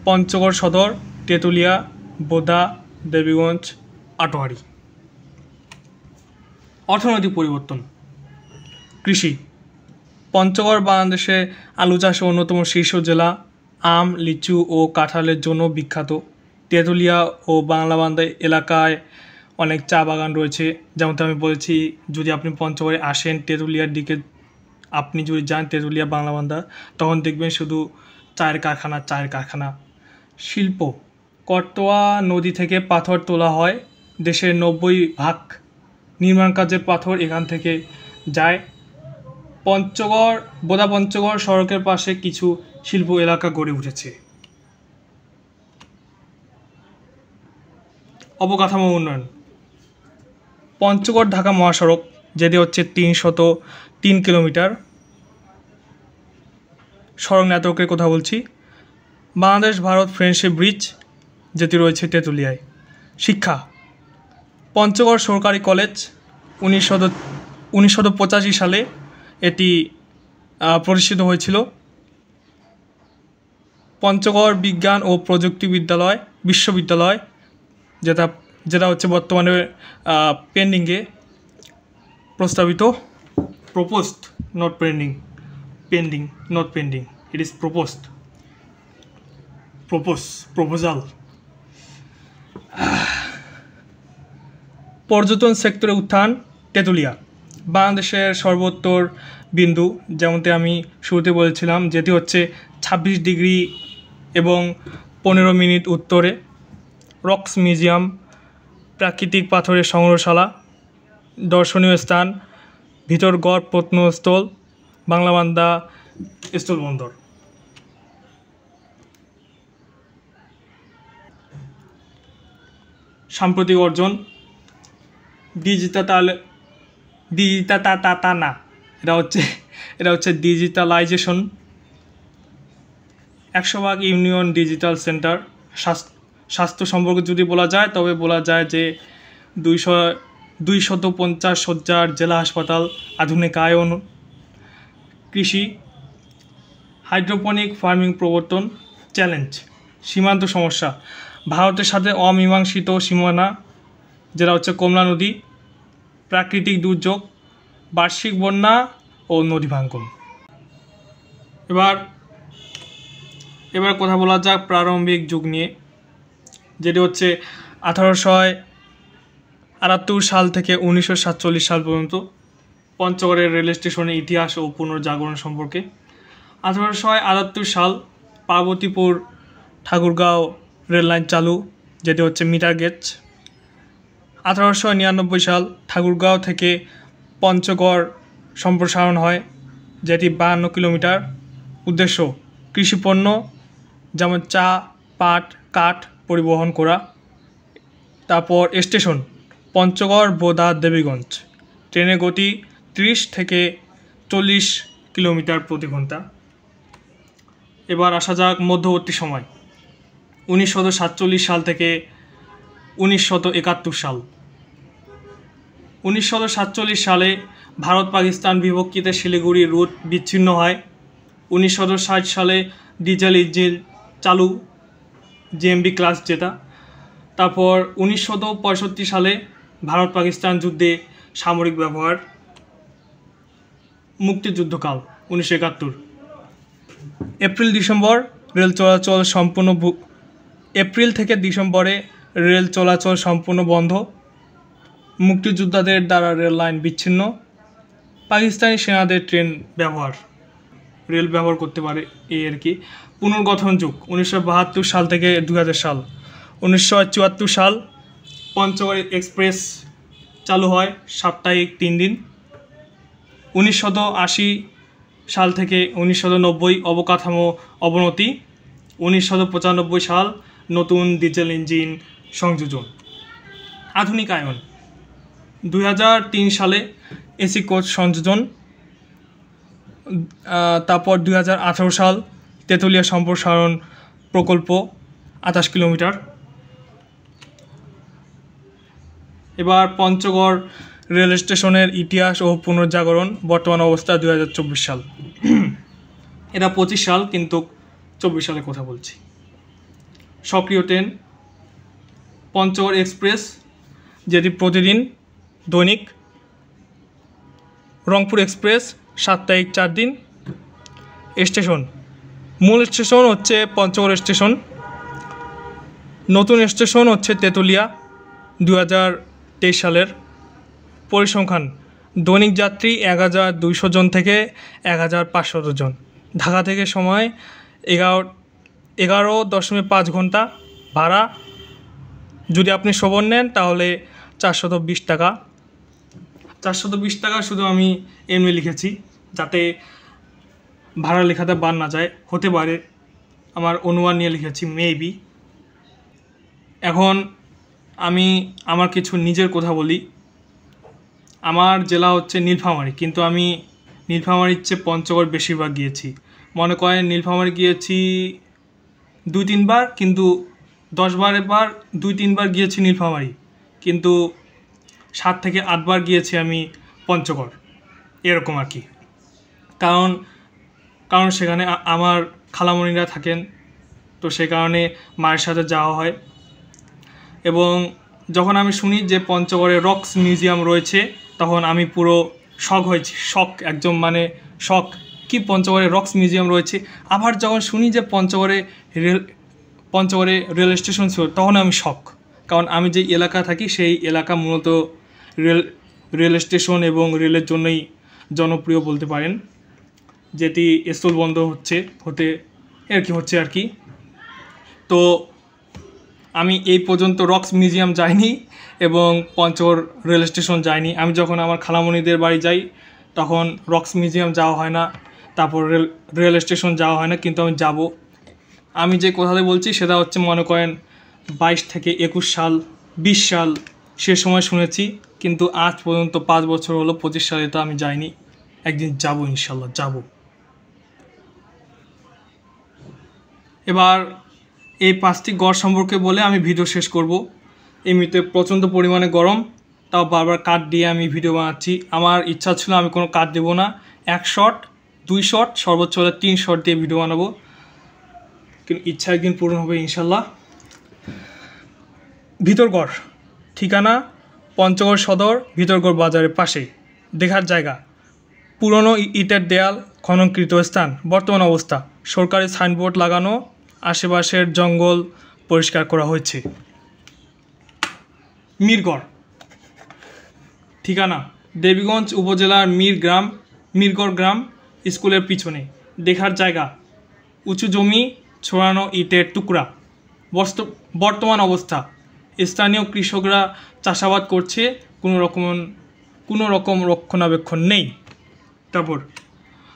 পঞ্চগড় সদর, তেঁতুলিয়া, বোদা, দেবীগঞ্জ, আটোয়ারি। অর্থনৈতিক পরিবর্তন। কৃষি। পঞ্চগড় বাংলাদেশে আলু চাষে অন্যতম শীর্ষ জেলা। আম, লিচু ও কাঁঠালের জন্য বিখ্যাত। তেঁতুলিয়া ও বাংলাবান্ধা এলাকায় অনেক চা বাগান রয়েছে। যেমনটা আমি বলেছি, যদি আপনি পঞ্চগড়ে আসেন, তেঁতুলিয়ার দিকে আপনি যদি যান, তেঁতুলিয়া বাংলাবান্ধা, তখন দেখবেন শুধু চায়ের কারখানা। শিল্প। করতোয়া নদী থেকে পাথর তোলা হয়। দেশের 90% নির্মাণ কাজের পাথর এখান থেকে যায়। বোদা পঞ্চগড় সড়কের পাশে কিছু শিল্প এলাকা গড়ে উঠেছে। অবকাঠামো উন্নয়ন। পঞ্চগড় ঢাকা মহাসড়ক, যেটি হচ্ছে 303 কিলোমিটার। সড়ক নেটওয়ার্কের কথা বলছি। বাংলাদেশ ভারত ফ্রেন্ডশিপ ব্রিজ, যেটি রয়েছে তেঁতুলিয়ায়। শিক্ষা। পঞ্চগড় সরকারি কলেজ 1985 সালে এটি প্রতিষ্ঠিত হয়েছিল। পঞ্চগড় বিজ্ঞান ও প্রযুক্তি বিশ্ববিদ্যালয়, যেটা হচ্ছে বর্তমানে পেন্ডিংয়ে proposed not pending, it is proposal. পর্যটন সেক্টরে উত্থান। তেঁতুলিয়া বাংলাদেশের সর্বোত্তর বিন্দু, যেমনটি আমি শুরুতে বলেছিলাম, যেটি হচ্ছে 26 ডিগ্রি এবং 15 মিনিট উত্তরে। রক্স মিউজিয়াম, প্রাকৃতিক পাথরের সংগ্রহশালা, দর্শনীয় স্থান, ভিতরগড় প্রত্নস্থল, বাংলাবান্ধা স্থলবন্দর। সাম্প্রতিক অর্জন। এটা হচ্ছে ডিজিটালাইজেশন। 100% union digital centre. স্বাস্থ্য সম্পর্কে যদি বলা যায়, তবে বলা যায় যে 250 শয্যার জেলা হাসপাতাল, আধুনিকায়ন। কৃষি। হাইড্রোপনিক ফার্মিং প্রবর্তন। চ্যালেঞ্জ। সীমান্ত সমস্যা। ভারতের সাথে অমীমাংসিত সীমানা, যেটা হচ্ছে কমলা নদী। প্রাকৃতিক দুর্যোগ, বার্ষিক বন্যা ও নদী ভাঙ্গন। এবার কথা বলা যাক প্রারম্ভিক যুগ নিয়ে, যেটি হচ্ছে 1878 সাল থেকে 1947 সাল পর্যন্ত। পঞ্চগড়ের রেল স্টেশনের ইতিহাস ও পুনর্জাগরণ সম্পর্কে। 1878 সাল পার্বতীপুর ঠাকুরগাঁও রেললাইন চালু, যেটি হচ্ছে মিটার গেজ। 1899 সাল ঠাকুরগাঁও থেকে পঞ্চগড় সম্প্রসারণ হয়, যেটি 52 কিলোমিটার। উদ্দেশ্য কৃষিপণ্য যেমন চা, পাট, কাঠ পরিবহন করা। তারপর স্টেশন পঞ্চগড়, বোদা, দেবীগঞ্জ। ট্রেনের গতি 30 থেকে 40 কিলোমিটার প্রতি ঘন্টা। এবার আসা যাক মধ্যবর্তী সময়, 1947 সাল থেকে 1971 সাল। 1947 সালে ভারত পাকিস্তান বিভক্তিতে শিলিগুড়ি রুট বিচ্ছিন্ন হয়। 1960 সালে ডিজেল ইঞ্জিন চালু, জিএমবি ক্লাস যেটা। তারপর 1965 সালে ভারত পাকিস্তান যুদ্ধে সামরিক ব্যবহার। মুক্তিযুদ্ধকাল 1971। এপ্রিল থেকে ডিসেম্বরে রেল চলাচল সম্পূর্ণ বন্ধ। মুক্তিযোদ্ধাদের দ্বারা রেল লাইন বিচ্ছিন্ন। পাকিস্তানি সেনাদের রেল ব্যবহার করতে পারে, এই আর কি। পুনর্গঠন যুগ 1972 সাল থেকে 2000 সাল। 1974 সাল পঞ্চগড় এক্সপ্রেস চালু হয়, সাপ্তাহিক 3 দিন। 1980 সাল থেকে 1990 অবকাঠামো অবনতি। 1995 সাল নতুন ডিজেল ইঞ্জিন সংযোজন। আধুনিকায়ন 2003 সালে এসি কোচ সংযোজন। তারপর 2018 সাল তেঁতুলিয়া সম্প্রসারণ প্রকল্প 28 কিলোমিটার। এবার পঞ্চগড় রেল স্টেশনের ইতিহাস ও পুনর্জাগরণ বর্তমান অবস্থা 2024 সাল। এটা 25 সাল, কিন্তু 24 সালে কথা বলছি। সক্রিয় ট্রেন পঞ্চগড় এক্সপ্রেস, যেটি প্রতিদিন দৈনিক। রংপুর এক্সপ্রেস সাপ্তাহিক 4 দিন। স্টেশন মূল স্টেশন হচ্ছে পঞ্চগড় স্টেশন। নতুন স্টেশন হচ্ছে তেঁতুলিয়া 2023 সালের। পরিসংখ্যান দৈনিক যাত্রী 1200 জন থেকে 1500 জন। ঢাকা থেকে সময় 11.5 ঘন্টা। ভাড়া যদি আপনি শোভন নেন তাহলে 420 টাকা। 420 টাকা শুধু আমি এমনি লিখেছি, যাতে ভাড়া লেখাতে বাদ না যায়। হতে পারে, আমার অনুমান নিয়ে লিখেছি, মেবি। এখন আমি আমার কিছু নিজের কথা বলি। আমার জেলা হচ্ছে নীলফামারী, কিন্তু আমি নীলফামারীর চেয়ে পঞ্চগড় বেশিরভাগ গিয়েছি। মনে করেন নীলফামারী গিয়েছি 2-3 বার, কিন্তু 10 বারের বার 2-3 বার গিয়েছি নীলফামারী, কিন্তু 7 থেকে 8 বার গিয়েছি আমি পঞ্চগড়, এরকম আর কি। কারণ সেখানে আমার খালামণিরা থাকেন, তো সেই কারণে মায়ের সাথে যাওয়া হয়। এবং যখন আমি শুনি যে পঞ্চগড়ে রক্স মিউজিয়াম রয়েছে, তখন আমি পুরো শক হয়েছি। শক কি, পঞ্চগড়ে রক্স মিউজিয়াম রয়েছে। আবার যখন শুনি যে পঞ্চগড়ে রেল স্টেশন ছিল, তখন আমি শক। কারণ আমি যে এলাকা থাকি সেই এলাকা মূলত রেল স্টেশন এবং রেলের জন্যই জনপ্রিয় বলতে পারেন, যেটি স্থলবন্ধ হচ্ছে আর কি। তো আমি এই পর্যন্ত রক্স মিউজিয়াম যাইনি এবং পঞ্চগড় রেল স্টেশন যাইনি। আমি যখন আমার খালামণিদের বাড়ি যাই তখন রক্স মিউজিয়াম যাওয়া হয় না, তারপর রেল স্টেশন যাওয়া হয় না, কিন্তু আমি যাব। আমি যে কথাটা বলছি সেটা হচ্ছে, মনে করেন 22 থেকে 21 সাল, 20 সাল সে সময় শুনেছি, কিন্তু আজ পর্যন্ত 5 বছর হলো, 25 সালে তো আমি যাইনি। একদিন যাব, ইনশাল্লাহ যাব। এবার এই 5টি গড় সম্পর্কে বলে আমি ভিডিও শেষ করব। এমনিতে প্রচণ্ড পরিমাণে গরম, তাও বারবার কাট দিয়ে আমি ভিডিও বানাচ্ছি। আমার ইচ্ছা ছিল আমি কোনো কাট দেবো না, 1 শট 2 শট সর্বোচ্চ হলে 3 শট দিয়ে ভিডিও বানাবো, কিন্তু ইচ্ছা একদিন পূরণ হবে ইনশাল্লাহ। ভিতরগড় ঠিকানা পঞ্চগড় সদর, ভিতরগড় বাজারের পাশে। দেখার জায়গা পুরনো ইটের দেয়াল, খননকৃত স্থান। বর্তমান অবস্থা সরকারি সাইনবোর্ড লাগানো, আশেপাশের জঙ্গল পরিষ্কার করা হয়েছে। মিরগড় ঠিকানা দেবীগঞ্জ উপজেলার মিরগড় গ্রাম স্কুলের পিছনে। দেখার জায়গা উঁচু জমি, ছড়ানো ইটের টুকরা। বর্তমান অবস্থা স্থানীয় কৃষকরা চাষাবাদ করছে, কোনো রকম রক্ষণাবেক্ষণ নেই।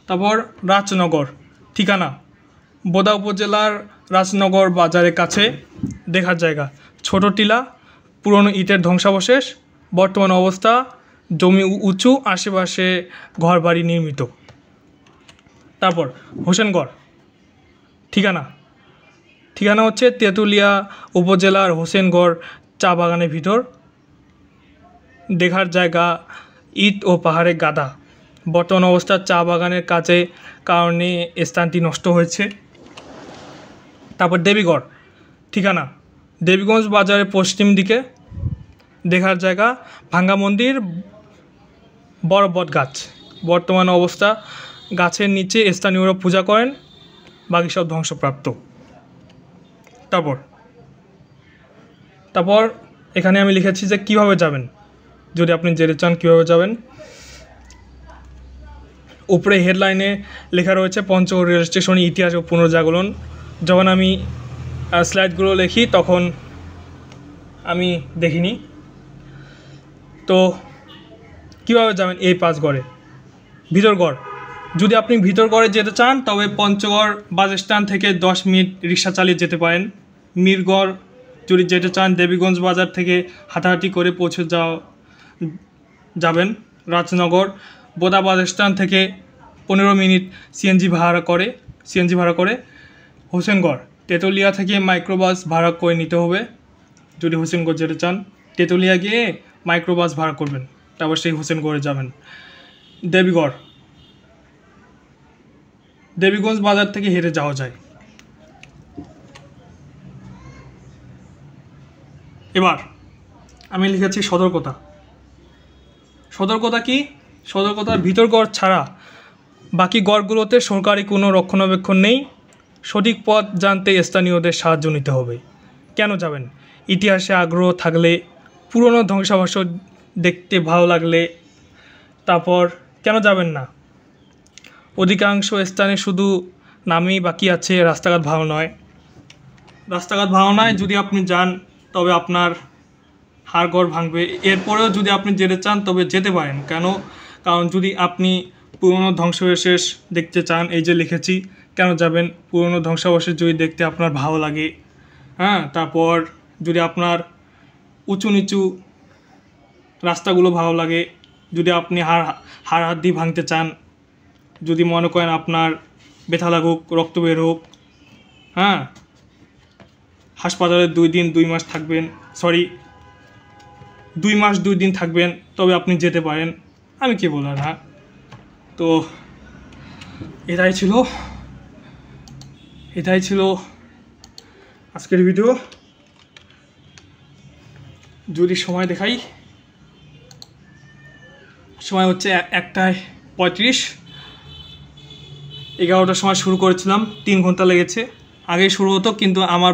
তারপর রাজনগর ঠিকানা বোদা উপজেলার রাজনগর বাজারের কাছে। দেখার জায়গা ছোট টিলা, পুরনো ইটের ধ্বংসাবশেষ। বর্তমান অবস্থা জমি উঁচু, আশেপাশে ঘরবাড়ি নির্মিত। তারপর হোসেনগড় ঠিকানা হচ্ছে তেঁতুলিয়া উপজেলার হোসেনগড় চা বাগানের ভিতর। দেখার জায়গা ইট ও পাহাড়ের গাদা। বর্তমান অবস্থা চা বাগানের কাজে কারণে স্থানটি নষ্ট হয়েছে। তারপর দেবীগড় ঠিকানা দেবীগঞ্জ বাজারের পশ্চিম দিকে। দেখার জায়গা ভাঙ্গা মন্দির, বড় বট গাছ। বর্তমান অবস্থা গাছের নিচে স্থানীয়রা পূজা করেন, বাকি সব ধ্বংসপ্রাপ্ত। তারপর এখানে আমি লিখেছি যে কীভাবে যাবেন, যদি আপনি যেতে চান কীভাবে যাবেন। উপরে হেডলাইনে লেখা রয়েছে পঞ্চগড় রেল স্টেশনের ইতিহাস ও পুনর্জাগরণ। যখন আমি স্লাইডগুলো লিখি তখন আমি দেখিনি। তো কীভাবে যাবেন এই 5 গড়ে? ভিতরগড় যদি আপনি ভিতরগড়ে যেতে চান তবে পঞ্চগড় বাস স্ট্যান্ড থেকে 10 মিনিট রিক্সা চালিয়ে যেতে পারেন। মিরগড় যদি যেতে চান দেবীগঞ্জ বাজার থেকে হাঁটাহাঁটি করে পৌঁছে যাবেন। রাজনগর বোদা বাস স্ট্যান্ড থেকে 15 মিনিট সিএনজি ভাড়া করে হোসেনগড় তেঁতুলিয়া থেকে মাইক্রোবাস ভাড়া করে নিতে হবে। যদি হোসেনগড় যেতে চান তেঁতুলিয়া গিয়ে মাইক্রোবাস ভাড়া করবেন, তারপর সেই হোসেনগড়ে যাবেন। দেবীগঞ্জ বাজার থেকে হেঁটে যাওয়া যায়। এবার আমি লিখেছি সতর্কতা কি? সতর্কতার ভিতর গড় ছাড়া বাকি গড়গুলোতে সরকারি কোনো রক্ষণাবেক্ষণ নেই। সঠিক পথ জানতে স্থানীয়দের সাহায্য নিতে হবে। কেন যাবেন? ইতিহাসে আগ্রহ থাকলে, পুরনো ধ্বংসাবশেষ দেখতে ভালো লাগলে, তারপর কেন যাবেন না? অধিকাংশ স্থানে শুধু নামই বাকি আছে, রাস্তাঘাট ভালো নয়। যদি আপনি যান তবে আপনার হাড়গড় ভাঙবে। এরপরেও যদি আপনি যেতে চান তবে যেতে পারেন। কারণ যদি আপনি পুরনো ধ্বংসাবশেষ দেখতে চান, এই যে লিখেছি কেন যাবেন, পুরনো ধ্বংসাবশেষ যদি দেখতে আপনার ভালো লাগে, হ্যাঁ, তারপর যদি আপনার উঁচু নিচু রাস্তাগুলো ভালো লাগে, যদি আপনি হাড় ভাঙতে চান, যদি মনে করেন আপনার ব্যথা লাগুক, রক্ত বের হোক, হ্যাঁ, হাসপাতালে 2 মাস 2 দিন থাকবেন, তবে আপনি যেতে পারেন। আমি কি বললাম না? তো এটাই ছিল আজকের ভিডিও। যদি সময় দেখাই, সময় হচ্ছে 1:35। 11টার সময় শুরু করেছিলাম, 3 ঘন্টা লেগেছে। আগেই শুরু হতো, কিন্তু আমার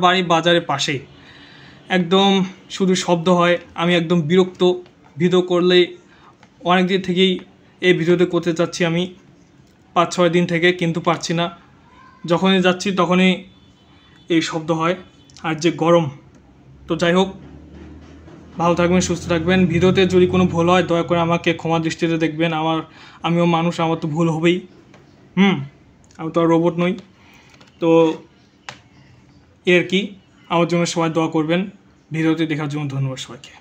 বাড়ি বাজারের পাশেই, একদম শুধু শব্দ হয়। আমি একদম বিরক্ত। ভিডিও করলেই অনেক দিন থেকেই এই ভিডিওতে করতে চাচ্ছি আমি, 5-6 দিন থেকে, কিন্তু পারছি না। যখনই যাচ্ছি তখনই এই শব্দ হয়, আর যে গরম। তো যাই হোক, ভালো থাকবেন, সুস্থ থাকবেন। ভিডিওতে যদি কোনো ভুল হয় দয়া করে আমাকে ক্ষমা দৃষ্টিতে দেখবেন। আমিও মানুষ, আমার তো ভুল হবেই। আমি তো আর রোবট নই। তো এর কি, আমার জন্য সবাই দোয়া করবেন। ভিডিওটি দেখার জন্য ধন্যবাদ সবাইকে।